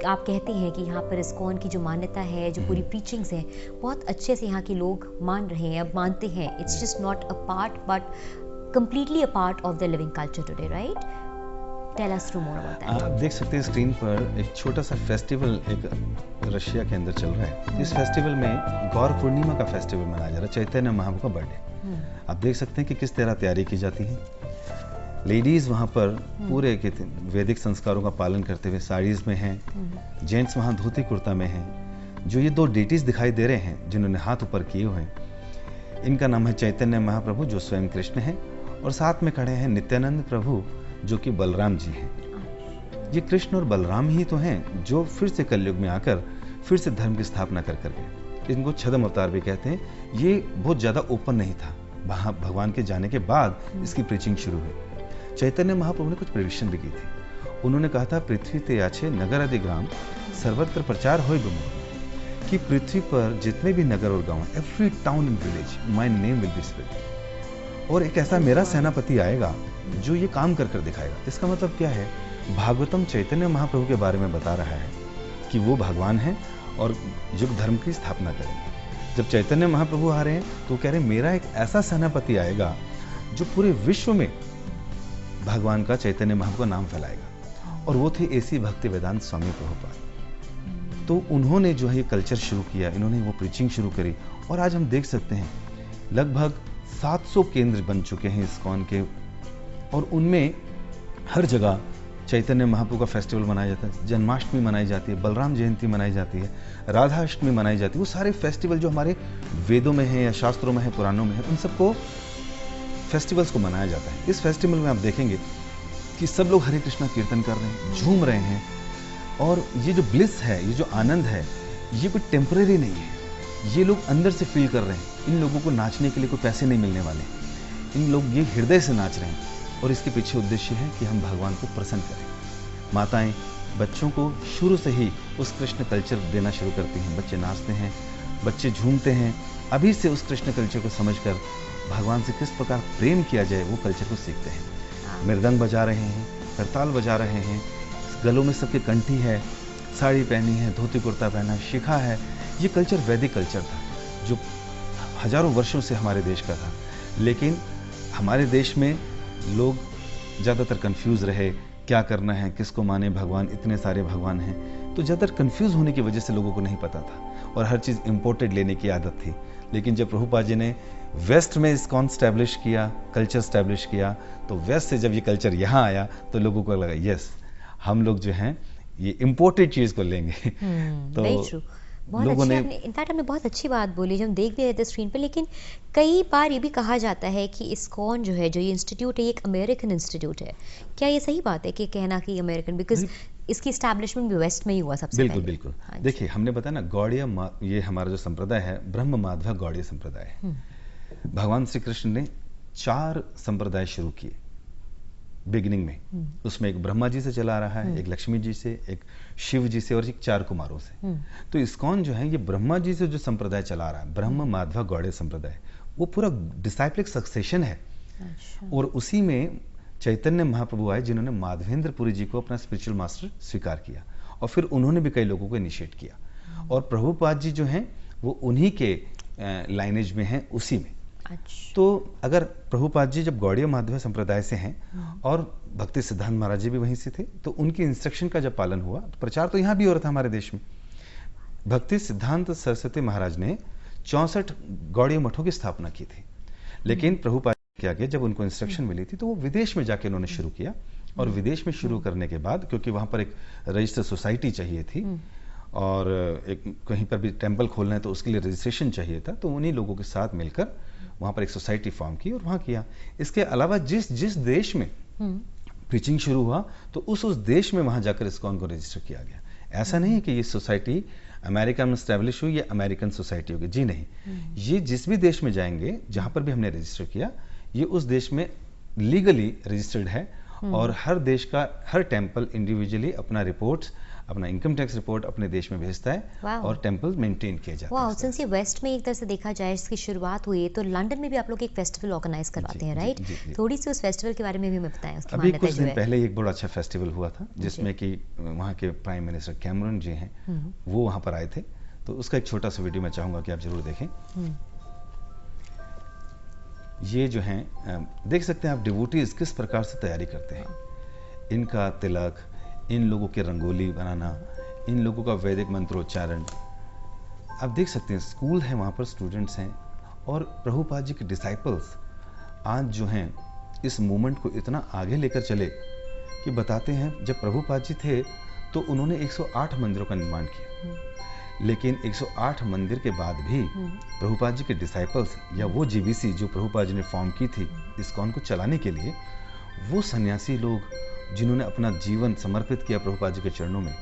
आप कहते हैं कि यहाँ पर इस्कॉन की जो मान्यता है, जो पूरी प्रीचिंग्स हैं, बहुत अच्छे से यहाँ के लोग मान रहे हैं, अब मानते हैं। It's just not a part but completely a part of the living culture today, right. Tell us more about that.
आप देख सकते हैं स्क्रीन पर एक छोटा सा फेस्टिवल एक रशिया के अंदर चल रहा है। इस फेस्टिवल में गौर पूर्णिमा का फेस्टिवल मनाया जा रहा है, चैतन्य महाप्रभु का बर्थडे। आप देख सकते हैं कि किस तरह तैयारी की जाती है। लेडीज वहाँ पर पूरे वैदिक संस्कारों का पालन करते हुए साड़ीज में हैं, जेंट्स वहाँ धोती कुर्ता में हैं। जो ये दो डेटीज दिखाई दे रहे हैं जिन्होंने हाथ ऊपर किए हुए हैं, इनका नाम है चैतन्य महाप्रभु जो स्वयं कृष्ण हैं, और साथ में खड़े हैं नित्यानंद प्रभु जो कि बलराम जी हैं। ये कृष्ण और बलराम ही तो हैं जो फिर से कलयुग में आकर फिर से धर्म की स्थापना कर करके, इनको छद्म अवतार भी कहते हैं। ये बहुत ज़्यादा ओपन नहीं था, वहाँ भगवान के जाने के बाद इसकी प्रीचिंग शुरू हुई। चैतन्य महाप्रभु ने कुछ प्रेडिक्शन भी की थी। उन्होंने कहा था पृथ्वी ते याचे नगर आदि ग्राम सर्वत्र प्रचार होय गुमो, कि पृथ्वी पर जितने भी नगर और गांव, every town and village my name will be spread, और एक ऐसा मेरा सेनापति आएगा जो ये काम कर कर दिखाएगा। इसका मतलब क्या है, भागवतम चैतन्य महाप्रभु के बारे में बता रहा है कि वो भगवान है और युग धर्म की स्थापना करेंगे। जब चैतन्य महाप्रभु आ रहे हैं तो कह रहे हैं मेरा एक ऐसा सेनापति आएगा जो पूरे विश्व में भगवान का चैतन्य महाप्रभु का नाम फैलाएगा, और वो थे एसी भक्ति वेदांत स्वामी प्रभुपाद। तो उन्होंने जो है ये कल्चर शुरू किया, इन्होंने वो प्रीचिंग शुरू करी, और आज हम देख सकते हैं लगभग 700 केंद्र बन चुके हैं इस्कॉन के, और उनमें हर जगह चैतन्य महाप्रभु का फेस्टिवल मनाया जाता है, जन्माष्टमी मनाई जाती है, बलराम जयंती मनाई जाती है, राधाष्टमी मनाई जाती है। वो सारे फेस्टिवल जो हमारे वेदों में हैं या शास्त्रों में हैं, पुराणों में हैं, उन सबको फेस्टिवल्स को मनाया जाता है। इस फेस्टिवल में आप देखेंगे कि सब लोग हरे कृष्णा कीर्तन कर रहे हैं, झूम रहे हैं, और ये जो ब्लिस है, ये जो आनंद है, ये कोई टेम्परेरी नहीं है, ये लोग अंदर से फील कर रहे हैं। इन लोगों को नाचने के लिए कोई पैसे नहीं मिलने वाले, इन लोग ये हृदय से नाच रहे हैं, और इसके पीछे उद्देश्य है कि हम भगवान को प्रसन्न करें। माताएं बच्चों को शुरू से ही उस कृष्ण कल्चर देना शुरू करती हैं, बच्चे नाचते हैं, बच्चे झूमते हैं, अभी से उस कृष्ण कल्चर को समझकर भगवान से किस प्रकार प्रेम किया जाए वो कल्चर को सीखते हैं। मृदंग बजा रहे हैं, करताल बजा रहे हैं, गलों में सबके कंठी है, साड़ी पहनी है, धोती कुर्ता पहना, शिखा है। ये कल्चर वैदिक कल्चर था जो हजारों वर्षों से हमारे देश का था, लेकिन हमारे देश में लोग ज़्यादातर कंफ्यूज रहे, क्या करना है, किसको माने, भगवान, इतने सारे भगवान हैं, तो ज़्यादातर कंफ्यूज होने की वजह से लोगों को नहीं पता था और हर चीज़ इम्पोर्टेड लेने की आदत थी। लेकिन जब प्रभुपाद जी ने वेस्ट में इस्कॉन स्टैब्लिश किया, कल्चर स्टैब्लिश किया, तो वेस्ट से जब ये कल्चर यहाँ आया तो लोगों को लगा यस, हम लोग जो हैं ये इम्पोर्टेड चीज़ को लेंगे। तो
बहुत
लोगों
अच्छी
ने
इनफैक्ट आपने बहुत अच्छी बात बोली जो हम देख भी रहे थे स्क्रीन पे। लेकिन कई बार ये भी कहा जाता है कि इस्कॉन जो है, जो ये इंस्टीट्यूट है, ये एक अमेरिकन इंस्टीट्यूट है। क्या ये सही बात है कि कहना कि अमेरिकन, बिकॉज इसकी एस्टैब्लिशमेंट भी वेस्ट में ही हुआ सबसे
बिल्कुल
पहले।
बिल्कुल। देखिए, हमने बताया ना, गौड़ीय, ये हमारा जो संप्रदाय है ब्रह्म माध्व गौड़ीय संप्रदाय है। भगवान श्री कृष्ण ने 4 संप्रदाय शुरू किए बिगिनिंग में। उसमें एक ब्रह्मा जी से चला रहा है, एक लक्ष्मी जी से, एक शिव जी से और एक 4 कुमारों से। तो इस्कॉन जो है ये ब्रह्मा जी से जो संप्रदाय चला रहा है, ब्रह्म माध्व गौड़ीय संप्रदाय, वो पूरा डिसाइप्लिक सक्सेशन है। और उसी में चैतन्य महाप्रभु आए जिन्होंने माधवेंद्रपुरी जी को अपना स्पिरिचुअल मास्टर स्वीकार किया, और फिर उन्होंने भी कई लोगों को इनिशिएट किया। और प्रभुपाद जी जो हैं वो उन्हीं के लाइनेज में हैं, उसी में। तो अगर प्रभुपाद जी जब गौड़ीय माध्व संप्रदाय से हैं और भक्ति सिद्धांत महाराज जी भी वहीं से थे, तो उनकी इंस्ट्रक्शन का जब पालन हुआ, तो प्रचार तो यहाँ भी हो रहा था हमारे देश में। भक्ति सिद्धांत सरस्वती महाराज ने 64 गौड़ीय मठों की स्थापना की थी, लेकिन प्रभुपाद क्या किया, जब उनको इंस्ट्रक्शन मिली थी तो वो विदेश में जाके उन्होंने शुरू किया। और विदेश में शुरू करने के बाद, क्योंकि वहाँ पर एक रजिस्टर्ड सोसाइटी चाहिए थी और एक कहीं पर भी टेम्पल खोलना है तो उसके लिए रजिस्ट्रेशन चाहिए था, तो उन्हीं लोगों के साथ मिलकर वहाँ पर एक सोसाइटी फॉर्म की और वहाँ किया। इसके अलावा जिस जिस देश में प्रीचिंग शुरू हुआ, तो उस देश में वहाँ जाकर इस्कॉन को रजिस्टर किया गया। ऐसा नहीं है कि ये सोसाइटी अमेरिका में स्टैब्लिश हुई, ये अमेरिकन सोसाइटी होगी, जी नहीं। ये जिस भी देश में जाएंगे, जहाँ पर भी हमने रजिस्टर किया, ये उस देश में लीगली रजिस्टर्ड है। और हर देश का हर टेम्पल इंडिविजुअली अपना रिपोर्ट्स, अपना इनकम टैक्स रिपोर्ट अपने देश में भेजता है और टेम्पल मेंटेन किया जाता है।
सिंस ये वेस्ट में एक तरह से देखा जाए इसकी शुरुआत हुई है, तो लंदन में भी आप लोग एक फेस्टिवल ऑर्गेनाइज करवाते हैं, राइट? थोड़ी सी उस फेस्टिवल के बारे में भी हमें बताएं, उसकी
अभी
मान्यता
कुछ
जो
दिन
है।
पहले एक बड़ा अच्छा फेस्टिवल हुआ था, जिसमें कि वहाँ के प्राइम मिनिस्टर कैमरन जी हैं, वो वहाँ पर आए थे। तो उसका एक छोटा सा वीडियो मैं चाहूँगा कि आप जरूर देखें। ये जो हैं, देख सकते हैं आप डिवोटीज किस प्रकार से तैयारी करते हैं। इनका तिलक, इन लोगों के रंगोली बनाना, इन लोगों का वैदिक मंत्रोच्चारण, आप देख सकते हैं। स्कूल है, वहाँ पर स्टूडेंट्स हैं, और प्रभुपाद जी के डिसाइपल्स आज जो हैं इस मूवमेंट को इतना आगे लेकर चले कि बताते हैं, जब प्रभुपाद जी थे तो उन्होंने 108 मंदिरों का निर्माण किया, लेकिन 108 मंदिर के बाद भी प्रभुपाद जी के डिसाइपल्स या वो जीबीसी जो प्रभुपाद जी ने फॉर्म की थी इस्कॉन को चलाने के लिए, वो सन्यासी लोग जिन्होंने अपना जीवन समर्पित किया प्रभुपाद जी के चरणों में,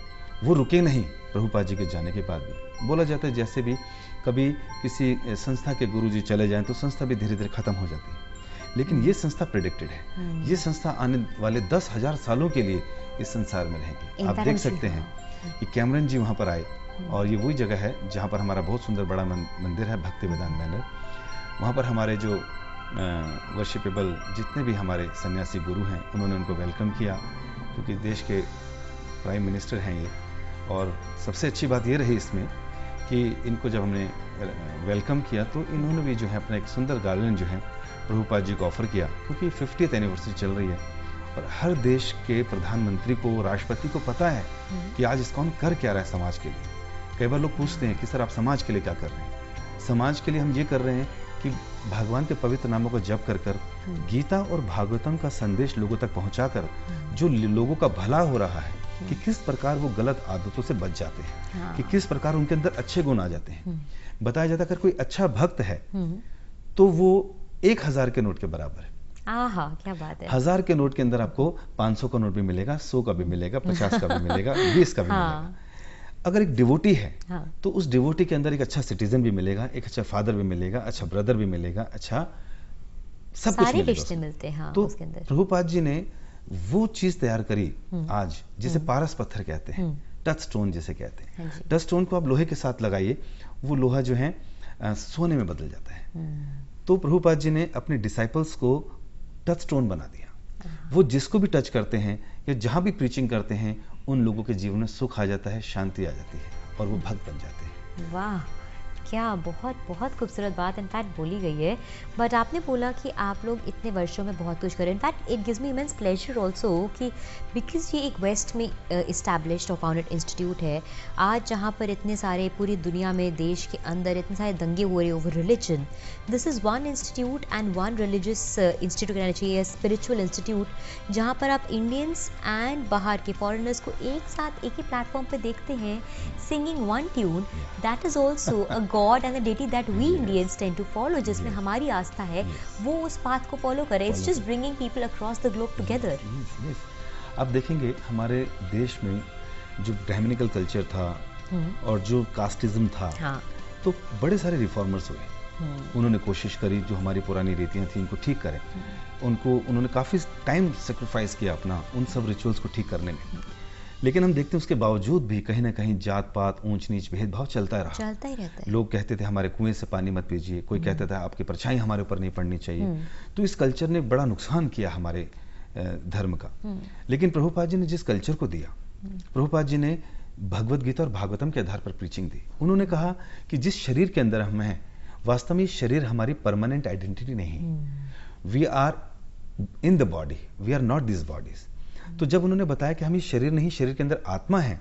वो रुके नहीं प्रभुपाद जी के जाने के बाद भी। बोला जाता है जैसे भी कभी किसी संस्था के गुरु जी चले जाएं तो संस्था भी धीरे धीरे खत्म हो जाती है, लेकिन ये संस्था प्रेडिक्टेड है। ये संस्था आने वाले 10,000 सालों के लिए इस संसार में रहेगी। आप देख सकते हैं कि कैमरन जी वहाँ पर आए, और ये वही जगह है जहाँ पर हमारा बहुत सुंदर बड़ा मंदिर है, भक्ति वेदांत मंदिर। वहाँ पर हमारे जो वर्शिपेबल जितने भी हमारे सन्यासी गुरु हैं, उन्होंने उनको वेलकम किया, क्योंकि देश के प्राइम मिनिस्टर हैं ये। और सबसे अच्छी बात ये रही इसमें कि इनको जब हमने वेलकम किया तो इन्होंने भी जो है अपना एक सुंदर गार्डन जो है प्रभुपाद जी को ऑफर किया, क्योंकि 50th एनिवर्सरी चल रही है और हर देश के प्रधानमंत्री को, राष्ट्रपति को पता है कि आज इस्कॉन कर क्या रहा है समाज के लिए। कई बार लोग पूछते हैं कि सर आप समाज के लिए क्या कर रहे हैं? समाज के लिए हम ये कर रहे हैं कि भगवान के पवित्र नामों को जप कर कर गीता और भागवतम का संदेश लोगों तक पहुंचाकर जो लोगों का भला हो रहा है, कि किस प्रकार वो गलत आदतों से बच जाते हैं, कि किस प्रकार उनके अंदर अच्छे गुण आ जाते हैं। बताया जाता है अगर कोई अच्छा भक्त है तो वो 1000 के नोट के बराबर है।
आहा, क्या बात है।
1000 के नोट के अंदर आपको 500 का नोट भी मिलेगा, 100 का भी मिलेगा, 50 का भी मिलेगा, 20 का भी मिलेगा। अगर एक डिवोटी है तो उस डिवोटी के अंदर एक अच्छा सिटीजन भी मिलेगा, एक अच्छा फादर भी मिलेगा, अच्छा ब्रदर भी मिलेगा, अच्छा सब कुछ
सारे रिश्ते मिलते हैं। हाँ,
तो
उसके अंदर
प्रभुपाद जी ने वो चीज तैयार करी आज, जिसे पारस पत्थर कहते हैं, टच स्टोन जिसे कहते हैं। टच स्टोन को आप लोहे के साथ लगाइए, वो लोहा जो है सोने में बदल जाता है। तो प्रभुपाद जी ने अपने डिसाइपल्स को टच स्टोन बना दिया। वो जिसको भी टच करते हैं या जहां भी प्रीचिंग करते हैं, उन लोगों के जीवन में सुख आ जाता है, शांति आ जाती है और वो भक्त बन जाते हैं।
वाह, क्या बहुत बहुत खूबसूरत बात इनफैक्ट बोली गई है। बट आपने बोला कि आप लोग इतने वर्षों में बहुत कुछ करें। In fact it gives me immense pleasure also कि बिकॉज ये एक वेस्ट में इस्टेब्लिश्ड और फाउंडेड इंस्टीट्यूट है आज, जहाँ पर इतने सारे पूरी दुनिया में, देश के अंदर इतने सारे दंगे हो रहे हैं over religion. This is one institute and one religious institute कहना चाहिए, स्पिरिचुअल इंस्टीट्यूट, जहाँ पर आप इंडियंस एंड बाहर के फॉरेनर्स को एक साथ एक ही प्लेटफॉर्म पर देखते हैं, singing one tune. That is also a god and the deity that we Indians tend to follow, जिसमें हमारी आस्था है, वो उस पाथ को फॉलो करे। It's just bringing people across the globe together.
आप देखेंगे हमारे देश में जो ब्राह्मणिकल कल्चर था और जो कास्टिज्म था, तो बड़े सारे रिफॉर्मर्स हुए। उन्होंने कोशिश करी जो हमारी पुरानी रीतियां थी उनको ठीक करें। उन्होंने काफी टाइम सेक्रीफाइस किया अपना उन सब रिचुअल्स को ठीक करने में। लेकिन हम देखते हैं उसके बावजूद भी कहीं ना कहीं जात पात, ऊंच नीच, भेदभाव चलता ही रहता
है।
लोग कहते थे हमारे कुएं से पानी मत पीजिए, कोई कहता था आपकी परछाई हमारे ऊपर नहीं पड़नी चाहिए। तो इस कल्चर ने बड़ा नुकसान किया हमारे धर्म का। लेकिन प्रभुपाद जी ने जिस कल्चर को दिया, प्रभुपाद जी ने भगवत गीता और भागवतम के आधार पर प्रीचिंग दी। उन्होंने कहा कि जिस शरीर के अंदर हम हैं, वास्तव में शरीर हमारी परमानेंट आइडेंटिटी नहीं। We are in the body, we are not this bodies. तो जब उन्होंने बताया कि हम ये शरीर नहीं, शरीर के अंदर आत्मा है,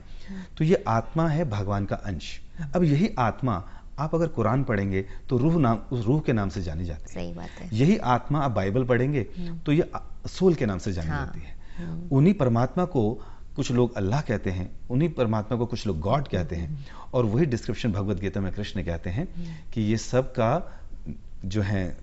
तो ये आत्मा है भगवान का अंश। अब यही आत्मा आप अगर कुरान पढ़ेंगे तो उस रूह के नाम से जानी जाती है।
सही बात है।
यही आत्मा आप बाइबल पढ़ेंगे तो ये सोल के नाम से जानी जाती है। उन्हीं परमात्मा को कुछ लोग अल्लाह कहते हैं, उन्हीं परमात्मा को कुछ लोग गॉड कहते हैं, और वही डिस्क्रिप्शन भगवत गीता में कृष्ण कहते हैं कि ये सब का जो है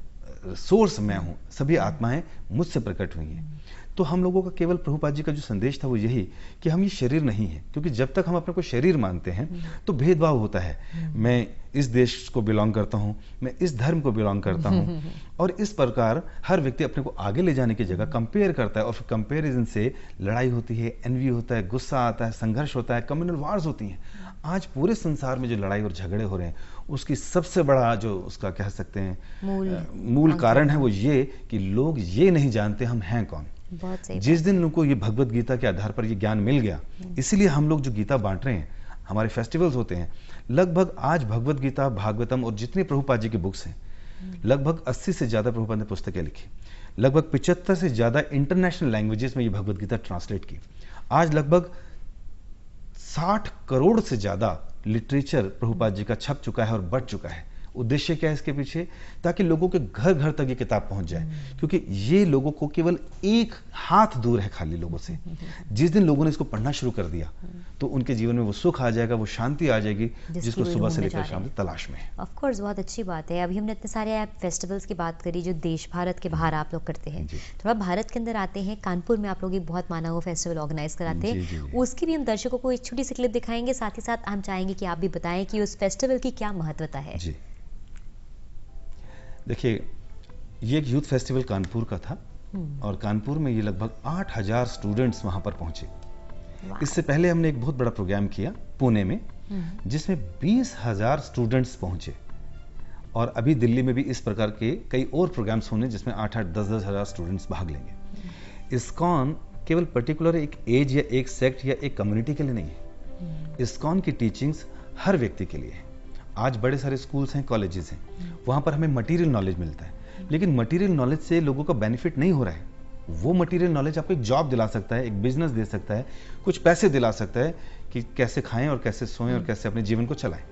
सोर्स मैं हूं, सभी आत्माएं मुझसे प्रकट हुई हैं। तो हम लोगों का केवल प्रभुपाद जी का जो संदेश था वो यही कि हम ये शरीर नहीं है, क्योंकि जब तक हम अपने को शरीर मानते हैं तो भेदभाव होता है। मैं इस देश को बिलोंग करता हूँ, मैं इस धर्म को बिलोंग करता हूँ, और इस प्रकार हर व्यक्ति अपने को आगे ले जाने की जगह कंपेयर करता है, और फिर कंपेरिजन से लड़ाई होती है, एनवी होता है, गुस्सा आता है, संघर्ष होता है, कम्युनल वार्स होती हैं। आज पूरे संसार में जो लड़ाई और झगड़े हो रहे हैं, उसकी सबसे बड़ा जो उसका कह सकते हैं मूल कारण है वो ये कि लोग ये नहीं जानते हम हैं कौन। जिस दिन उनको ये भगवत गीता के आधार पर ये ज्ञान मिल गया, इसीलिए हम लोग जो गीता बांट रहे हैं, हमारे फेस्टिवल्स होते हैं, लगभग आज भगवत गीता, भागवतम और जितने प्रभुपाद जी के बुक्स हैं, लगभग 80 से ज्यादा प्रभुपाद ने पुस्तकें लिखी, लगभग 75 से ज्यादा इंटरनेशनल लैंग्वेजेस में ये भगवत गीता ट्रांसलेट की। आज लगभग 60 करोड़ से ज्यादा लिटरेचर प्रभुपाद जी का छप चुका है और बढ़ चुका है। उद्देश्य क्या है इसके पीछे? ताकि लोगों के घर घर तक ये किताब पहुंच जाए, क्योंकि ये लोगों को केवल एक हाथ दूर है खाली लोगों से। जिस दिन लोगों ने इसको पढ़ना शुरू कर दिया तो उनके जीवन में वो सुख आ जाएगा, वो शांति आ जाएगी जिसको सुबह से लेकर शाम तक तलाश में है।
ऑफ कोर्स, बहुत अच्छी बात है। अभी हमने इतने सारे फेस्टिवल्स की बात करी जो देश भारत के बाहर आप लोग करते हैं। थोड़ा भारत के अंदर आते हैं, कानपुर में आप लोग एक बहुत माना हुआ फेस्टिवल ऑर्गेनाइज कराते हैं, उसकी भी हम दर्शकों को एक छोटी सी क्लिप दिखाएंगे। साथ ही साथ हम चाहेंगे कि आप भी बताएं कि उस फेस्टिवल की क्या महत्वता है।
देखिए, ये एक यूथ फेस्टिवल कानपुर का था, और कानपुर में ये लगभग 8000 स्टूडेंट्स वहां पर पहुंचे। इससे पहले हमने एक बहुत बड़ा प्रोग्राम किया पुणे में, जिसमें 20,000 स्टूडेंट्स पहुंचे, और अभी दिल्ली में भी इस प्रकार के कई और प्रोग्राम्स होने जिसमें 8-8, 10-10 हजार स्टूडेंट्स भाग लेंगे। इस्कॉन केवल पर्टिकुलर एक एज या एक सेक्ट या एक कम्युनिटी के लिए नहीं है। इस्कॉन की टीचिंग्स हर व्यक्ति के लिए है। आज बड़े सारे स्कूल्स हैं, कॉलेजेस हैं, वहां पर हमें मटेरियल नॉलेज मिलता है, लेकिन मटेरियल नॉलेज से लोगों का बेनिफिट नहीं हो रहा है। वो मटेरियल नॉलेज आपको एक जॉब दिला सकता है, एक बिजनेस दे सकता है, कुछ पैसे दिला सकता है कि कैसे खाएं और कैसे सोएं और कैसे अपने जीवन को चलाएं।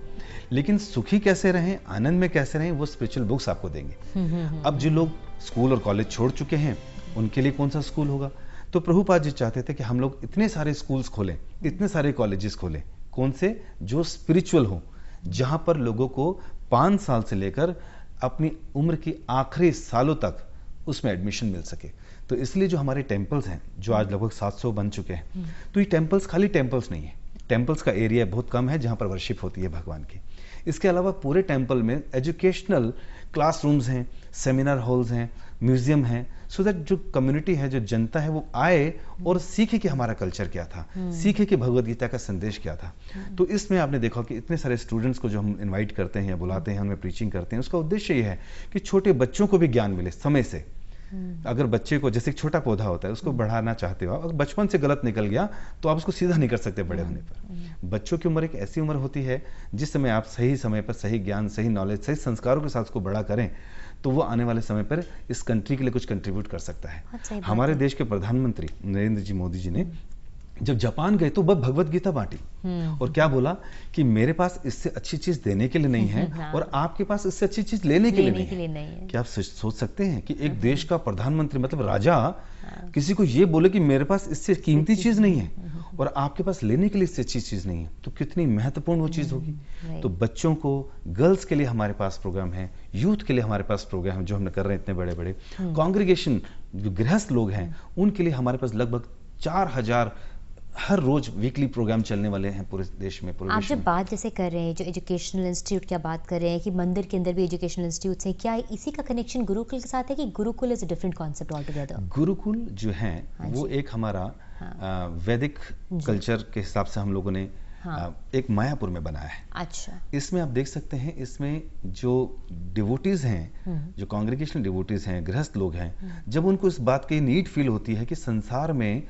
लेकिन सुखी कैसे रहें, आनंद में कैसे रहें, वो स्पिरिचुअल बुक्स आपको देंगे। अब जो लोग स्कूल और कॉलेज छोड़ चुके हैं, उनके लिए कौन सा स्कूल होगा? तो प्रभुपाद जी चाहते थे कि हम लोग इतने सारे स्कूल्स खोलें, इतने सारे कॉलेजेस खोलें। कौन से? जो स्पिरिचुअल हो, जहां पर लोगों को 5 साल से लेकर अपनी उम्र की आखिरी सालों तक उसमें एडमिशन मिल सके। तो इसलिए जो हमारे टेम्पल्स हैं, जो आज लगभग 700 बन चुके हैं, तो ये टेम्पल्स खाली टेम्पल्स नहीं है। टेम्पल्स का एरिया बहुत कम है जहां पर वर्शिप होती है भगवान की। इसके अलावा पूरे टेम्पल में एजुकेशनल क्लासरूम्स हैं, सेमिनार हॉल्स हैं, म्यूजियम हैं, सो दैट जो कम्युनिटी है, जो जनता है, वो आए और सीखे कि हमारा कल्चर क्या था, सीखे कि भगवद गीता का संदेश क्या था। तो इसमें आपने देखा कि इतने सारे स्टूडेंट्स को जो हम इनवाइट करते हैं या बुलाते हैं, उनमें प्रीचिंग करते हैं, उसका उद्देश्य ये है कि छोटे बच्चों को भी ज्ञान मिले समय से। अगर बच्चे को, जैसे एक छोटा पौधा होता है, उसको बढ़ाना चाहते हो, अगर बचपन से गलत निकल गया तो आप उसको सीधा नहीं कर सकते बड़े होने पर। बच्चों की उम्र एक ऐसी उम्र होती है जिस समय आप सही समय पर सही ज्ञान, सही नॉलेज, सही संस्कारों के साथ उसको बड़ा करें, तो वो आने वाले समय पर इस कंट्री के लिए कुछ कंट्रीब्यूट कर सकता है। हमारे देश के प्रधानमंत्री नरेंद्र जी मोदी जी ने जब जापान गए तो बस भगवत गीता बांटी और क्या बोला कि मेरे पास इससे अच्छी चीज देने के लिए नहीं है और आपके पास इससे अच्छी चीज लेने के लिए नहीं है। क्या आप सोच सकते हैं कि एक देश का प्रधानमंत्री, मतलब राजा, किसी को ये बोले कि मेरे पास इससे कीमती चीज नहीं है और आपके पास लेने के लिए इससे अच्छी चीज नहीं है, तो कितनी महत्वपूर्ण वो चीज होगी। तो बच्चों को, गर्ल्स के लिए हमारे पास प्रोग्राम है, यूथ के लिए हमारे पास प्रोग्राम है जो हम कर रहे हैं, इतने बड़े बड़े कांग्रेगेशन, जो गृहस्थ लोग हैं, उनके लिए हमारे पास लगभग 4000 हर रोज वीकली प्रोग्राम चलने वाले हैं पूरे देश में।
आप जब बात जैसे कर रहे हैं, जो एजुकेशनल इंस्टीट्यूट की बात कर रहे हैं कि मंदिर के अंदर भी एजुकेशनल इंस्टीट्यूट्स हैं, क्या इसी का कनेक्शन गुरुकुल के साथ है कि Gurukul is a different concept all together?
Gurukul जो है वो एक हमारा वैदिक कल्चर के हिसाब से हम लोगों ने एक मायापुर में बनाया है।
अच्छा।
इसमें आप देख सकते हैं, इसमें जो डिवोटीज हैं, जो कांग्रेगेशनल डिवोटीज हैं, गृहस्थ लोग हैं, जब उनको इस बात की नीड फील होती है कि संसार में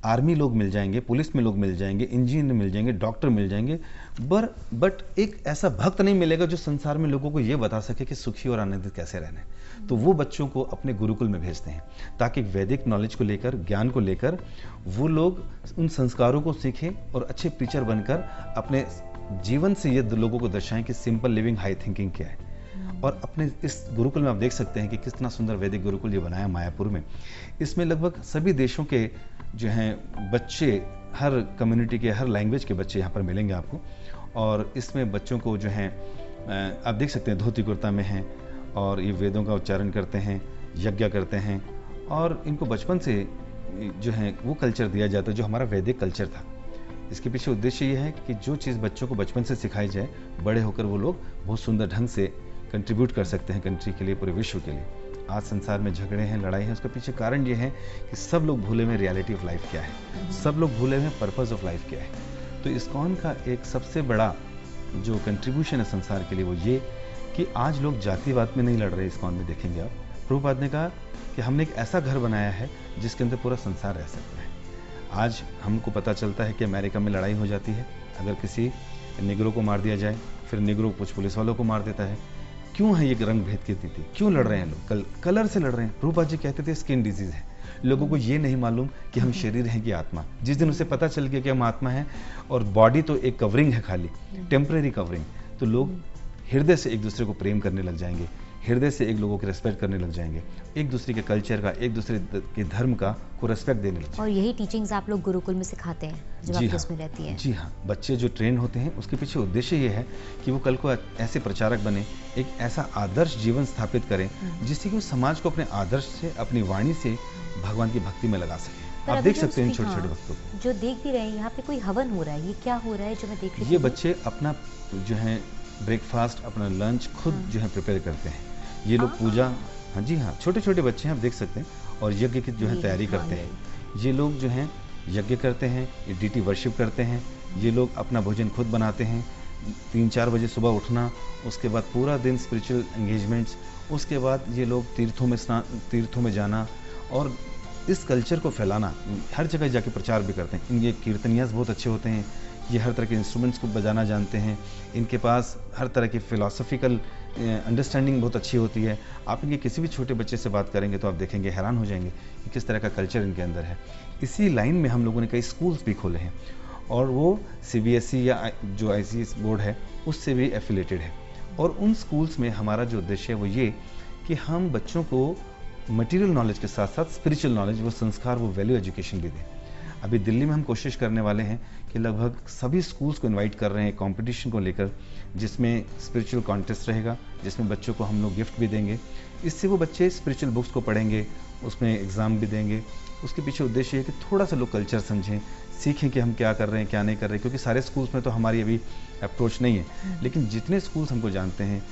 आर्मी लोग मिल जाएंगे, पुलिस में लोग मिल जाएंगे, इंजीनियर मिल जाएंगे, डॉक्टर मिल जाएंगे, बट एक ऐसा भक्त नहीं मिलेगा जो संसार में लोगों को ये बता सके कि सुखी और आनंदित कैसे रहना है। तो वो बच्चों को अपने गुरुकुल में भेजते हैं ताकि वैदिक नॉलेज को लेकर, ज्ञान को लेकर वो लोग उन संस्कारों को सीखें और अच्छे टीचर बनकर अपने जीवन से ये लोगों को दर्शाएं कि सिंपल लिविंग, हाई थिंकिंग क्या है। और अपने इस गुरुकुल में आप देख सकते हैं कि कितना सुंदर वैदिक गुरुकुल ये बनाया मायापुर में। इसमें लगभग सभी देशों के जो हैं बच्चे, हर कम्युनिटी के, हर लैंग्वेज के बच्चे यहाँ पर मिलेंगे आपको। और इसमें बच्चों को जो हैं आप देख सकते हैं धोती कुर्ता में हैं और ये वेदों का उच्चारण करते हैं, यज्ञ करते हैं और इनको बचपन से जो है वो कल्चर दिया जाता है जो हमारा वैदिक कल्चर था। इसके पीछे उद्देश्य ये है कि जो चीज़ बच्चों को बचपन से सिखाई जाए, बड़े होकर वो लोग बहुत सुंदर ढंग से कंट्रीब्यूट कर सकते हैं कंट्री के लिए, पूरे विश्व के लिए। आज संसार में झगड़े हैं, लड़ाई है, उसके पीछे कारण ये है कि सब लोग भूले में रियलिटी ऑफ लाइफ क्या है, सब लोग भूले में पर्पस ऑफ लाइफ क्या है। तो इस्कॉन का एक सबसे बड़ा जो कंट्रीब्यूशन है संसार के लिए वो ये कि आज लोग जातिवाद में नहीं लड़ रहे। इस्कॉन में देखेंगे आप, प्रभुपाद ने कहा कि हमने एक ऐसा घर बनाया है जिसके अंदर पूरा संसार रह सकता है। आज हमको पता चलता है कि अमेरिका में लड़ाई हो जाती है, अगर किसी निगरों को मार दिया जाए, फिर निगरों कुछ पुलिस वालों को मार देता है। क्यों है ये रंग भेद की स्थिति? क्यों लड़ रहे हैं लोग? कलर से लड़ रहे हैं। प्रभुपाद जी कहते थे स्किन डिजीज है। लोगों को ये नहीं मालूम कि हम शरीर हैं कि आत्मा। जिस दिन उसे पता चल गया कि हम आत्मा हैं और बॉडी तो एक कवरिंग है, खाली टेम्परेरी कवरिंग, तो लोग हृदय से एक दूसरे को प्रेम करने लग जाएंगे, हृदय से एक लोगों को रेस्पेक्ट करने लग जाएंगे, एक दूसरे के कल्चर का, एक दूसरे के धर्म का को रेस्पेक्ट देने लग जाएंगे।
और यही टीचिंग्स आप लोग गुरुकुल में सिखाते हैं जब आप उसमें रहती हैं?
जी हाँ, बच्चे जो ट्रेन होते हैं उसके पीछे उद्देश्य ये है कि वो कल को ऐसे प्रचारक बने, एक ऐसा आदर्श जीवन स्थापित करें जिससे कि वो समाज को अपने आदर्श से, अपनी वाणी से भगवान की भक्ति में लगा सके। आप देख सकते हैं छोटे छोटे भक्तों को
जो देख भी रहे हैं, यहाँ पे कोई हवन हो रहा है, ये क्या हो रहा है जो मैं देख रही हूँ?
ये बच्चे अपना जो है ब्रेकफास्ट, अपना लंच खुद जो है प्रिपेयर करते हैं। ये लोग पूजा, हाँ जी हाँ, छोटे छोटे बच्चे हैं, आप देख सकते हैं, और यज्ञ की जो है तैयारी करते हैं। ये लोग जो हैं यज्ञ करते हैं, ये डीटी वर्शिप करते हैं। ये लोग अपना भोजन खुद बनाते हैं। 3-4 बजे सुबह उठना, उसके बाद पूरा दिन स्पिरिचुअल एंगेजमेंट्स, उसके बाद ये लोग तीर्थों में जाना और इस कल्चर को फैलाना, हर जगह जाके प्रचार भी करते हैं। इनके कीर्तनियास बहुत अच्छे होते हैं, ये हर तरह के इंस्ट्रूमेंट्स को बजाना जानते हैं, इनके पास हर तरह की फिलोसफिकल अंडरस्टैंडिंग बहुत अच्छी होती है। आप इनके किसी भी छोटे बच्चे से बात करेंगे तो आप देखेंगे, हैरान हो जाएंगे कि किस तरह का कल्चर इनके अंदर है। इसी लाइन में हम लोगों ने कई स्कूल्स भी खोले हैं और वो CBSE या जो ICS बोर्ड है उससे भी एफिलेटेड है। और उन स्कूल्स में हमारा जो उद्देश्य है वो ये कि हम बच्चों को मटेरियल नॉलेज के साथ साथ स्पिरिचुअल नॉलेज, वो संस्कार, वो वैल्यू एजुकेशन भी दें। अभी दिल्ली में हम कोशिश करने वाले हैं कि लगभग सभी स्कूल्स को इनवाइट कर रहे हैं कंपटीशन को लेकर, जिसमें स्पिरिचुअल कॉन्टेस्ट रहेगा, जिसमें बच्चों को हम लोग गिफ्ट भी देंगे। इससे वो बच्चे स्पिरिचुअल बुक्स को पढ़ेंगे, उसमें एग्ज़ाम भी देंगे। उसके पीछे उद्देश्य है कि थोड़ा सा लोग कल्चर समझें, सीखें कि हम क्या कर रहे हैं, क्या नहीं कर रहे हैं, क्योंकि सारे स्कूल्स में तो हमारी अभी अप्रोच नहीं है। लेकिन जितने स्कूल्स हमको जानते हैं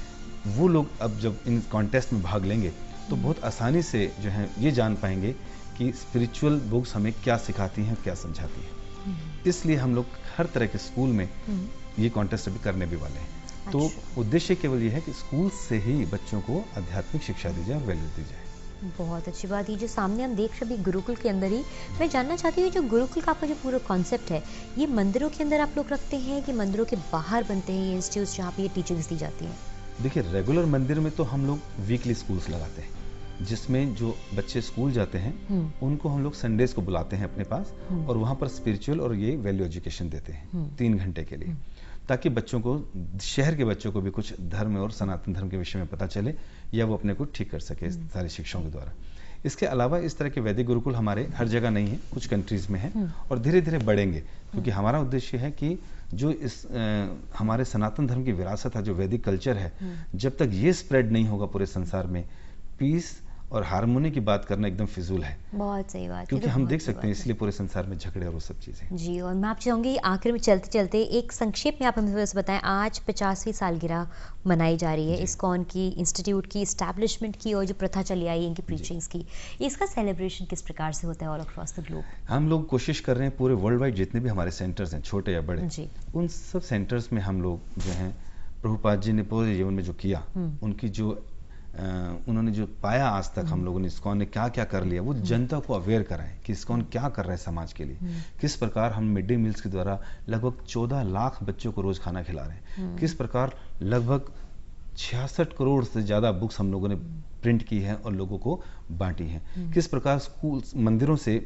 वो लोग अब जब इन कॉन्टेस्ट में भाग लेंगे तो बहुत आसानी से जो है ये जान पाएंगे कि स्पिरिचुअल बुक्स हमें क्या सिखाती हैं, क्या समझाती हैं। इसलिए हम लोग हर तरह के स्कूल में ये कॉन्टेस्ट अभी करने भी वाले हैं। तो उद्देश्य केवल ये है कि स्कूल से ही बच्चों को आध्यात्मिक शिक्षा दी जाए और वैल्यू दी जाए।
बहुत अच्छी बात। ये जो सामने हम देख रहे हैं गुरुकुल के अंदर ही, मैं जानना चाहती हूँ जो गुरुकुल का आपका जो पूरा कॉन्सेप्ट है, ये मंदिरों के अंदर आप लोग रखते हैं कि मंदिरों के बाहर बनते हैं ये इंस्टीट्यूट्स जहाँ पे ये टीचिंग्स दी जाती हैं?
देखिए, रेगुलर मंदिर में तो हम लोग वीकली स्कूल्स लगाते हैं, जिसमें जो बच्चे स्कूल जाते हैं उनको हम लोग संडेज को बुलाते हैं अपने पास और वहाँ पर स्पिरिचुअल और ये वैल्यू एजुकेशन देते हैं 3 घंटे के लिए, ताकि बच्चों को, शहर के बच्चों को भी कुछ धर्म और सनातन धर्म के विषय में पता चले या वो अपने को ठीक कर सके सारी शिक्षाओं के द्वारा। इसके अलावा इस तरह के वैदिक गुरुकुल हमारे हर जगह नहीं है, कुछ कंट्रीज में है और धीरे धीरे बढ़ेंगे, क्योंकि हमारा उद्देश्य है कि जो इस हमारे सनातन धर्म की विरासत है, जो वैदिक कल्चर है, जब तक ये स्प्रेड नहीं होगा पूरे संसार में, पीस और हार्मोनी की बात करना एकदम फिजूल है।
बहुत सही बात,
क्योंकि हम देख सकते हैं इसलिए पूरे संसार में झगड़े और वो सब चीजें।
जी, और मैं आप चाहूँगी आखिर में चलते चलते एक संक्षेप में आप हमें बस बताएं, आज 50वीं सालगिरह मनाई जा रही है इस्कॉन की, इंस्टीट्यूट की, इस्टेब्लिशमेंट की और जो प्रथा चली आई इनकी प्रीचिंग्स की, इसका सेलिब्रेशन किस प्रकार से होता है ऑल अक्रॉस द ग्लोब?
हम लोग कोशिश कर रहे हैं पूरे वर्ल्ड वाइड जितने भी हमारे सेंटर्स हैं, छोटे या बड़े, उन सब सेंटर्स में हम लोग जो हैं, प्रभुपाद जी ने पूरे जीवन में जो किया, उनकी जो उन्होंने जो पाया आज तक हम लोगों ने, इस्कॉन ने क्या क्या कर लिया, वो जनता को अवेयर कराएं कि इस्कॉन क्या कर रहा है समाज के लिए। किस प्रकार हम मिड डे मील्स के द्वारा लगभग 14 लाख बच्चों को रोज खाना खिला रहे हैं, किस प्रकार लगभग 66 करोड़ से ज्यादा बुक्स हम लोगों ने प्रिंट की है और लोगों को बांटी है, किस प्रकार स्कूल मंदिरों से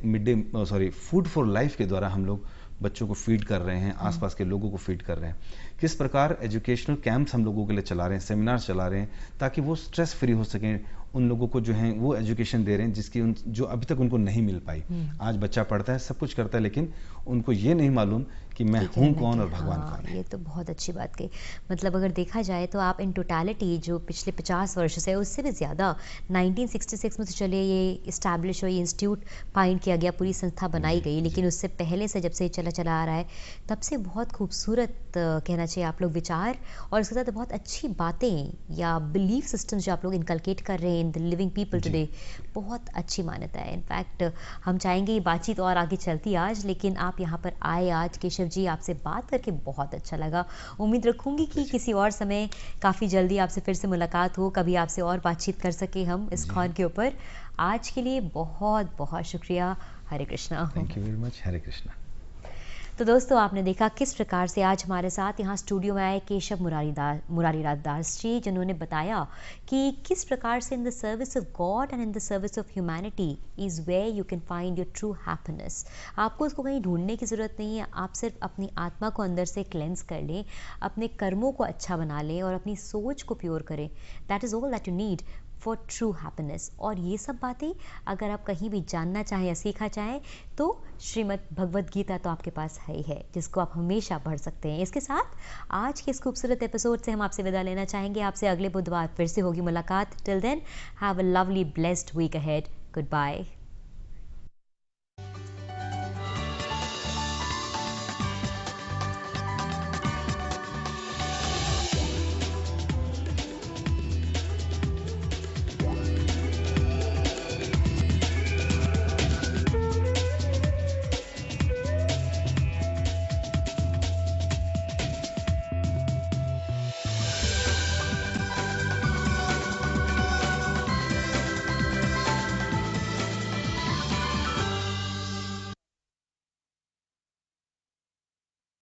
फूड फॉर लाइफ के द्वारा हम लोग बच्चों को फीड कर रहे हैं, आसपास के लोगों को फीड कर रहे हैं, किस प्रकार एजुकेशनल कैंप्स हम लोगों के लिए चला रहे हैं, सेमिनार चला रहे हैं, ताकि वो स्ट्रेस फ्री हो सकें, उन लोगों को जो है वो एजुकेशन दे रहे हैं जिसकी जो अभी तक उनको नहीं मिल पाई। आज बच्चा पढ़ता है, सब कुछ करता है, लेकिन उनको ये नहीं मालूम कि मैं हूँ कौन और भगवान कौन है।
ये तो बहुत अच्छी बात कही। मतलब अगर देखा जाए तो आप इन टोटलिटी जो पिछले 50 वर्ष से, उससे भी ज़्यादा 1966 में तो चले ये इस्टेब्लिश और ये इंस्टीट्यूट फाइंड किया गया, पूरी संस्था बनाई गई, लेकिन उससे पहले से जब से चला आ रहा है तब से बहुत खूबसूरत कहना चाहिए आप लोग विचार और उसके साथ बहुत अच्छी बातें या बिलीफ सिस्टम्स जो आप लोग इनकलकेट कर रहे हैं in the living people today, बहुत अच्छी मान्यता है। इनफैक्ट हम चाहेंगे ये बातचीत और आगे चलती आज, लेकिन आप यहाँ पर आए आज, केशव जी आपसे बात करके बहुत अच्छा लगा। उम्मीद रखूंगी कि किसी और समय काफ़ी जल्दी आपसे फिर से मुलाकात हो, कभी आपसे और बातचीत कर सके हम इस्कॉन के ऊपर। आज के लिए बहुत बहुत शुक्रिया। Hare Krishna.
Thank you very much. Hare Krishna.
तो दोस्तों, आपने देखा किस प्रकार से आज हमारे साथ यहाँ स्टूडियो में आए केशव मुरारीलाल दास जी, जिन्होंने बताया कि किस प्रकार से in the service of God and in the service of humanity is where you can find your true happiness. आपको उसको कहीं ढूंढने की ज़रूरत नहीं है, आप सिर्फ अपनी आत्मा को अंदर से क्लेंस कर लें, अपने कर्मों को अच्छा बना लें और अपनी सोच को प्योर करें। That is all that you need for true happiness. और ये सब बातें अगर आप कहीं भी जानना चाहें या सीखना चाहें तो श्रीमद् भगवद गीता तो आपके पास है ही है, जिसको आप हमेशा पढ़ सकते हैं। इसके साथ आज के इस खूबसूरत एपिसोड से हम आपसे विदा लेना चाहेंगे। आपसे अगले बुधवार फिर से होगी मुलाकात। Till then, have a lovely blessed week ahead. Good bye.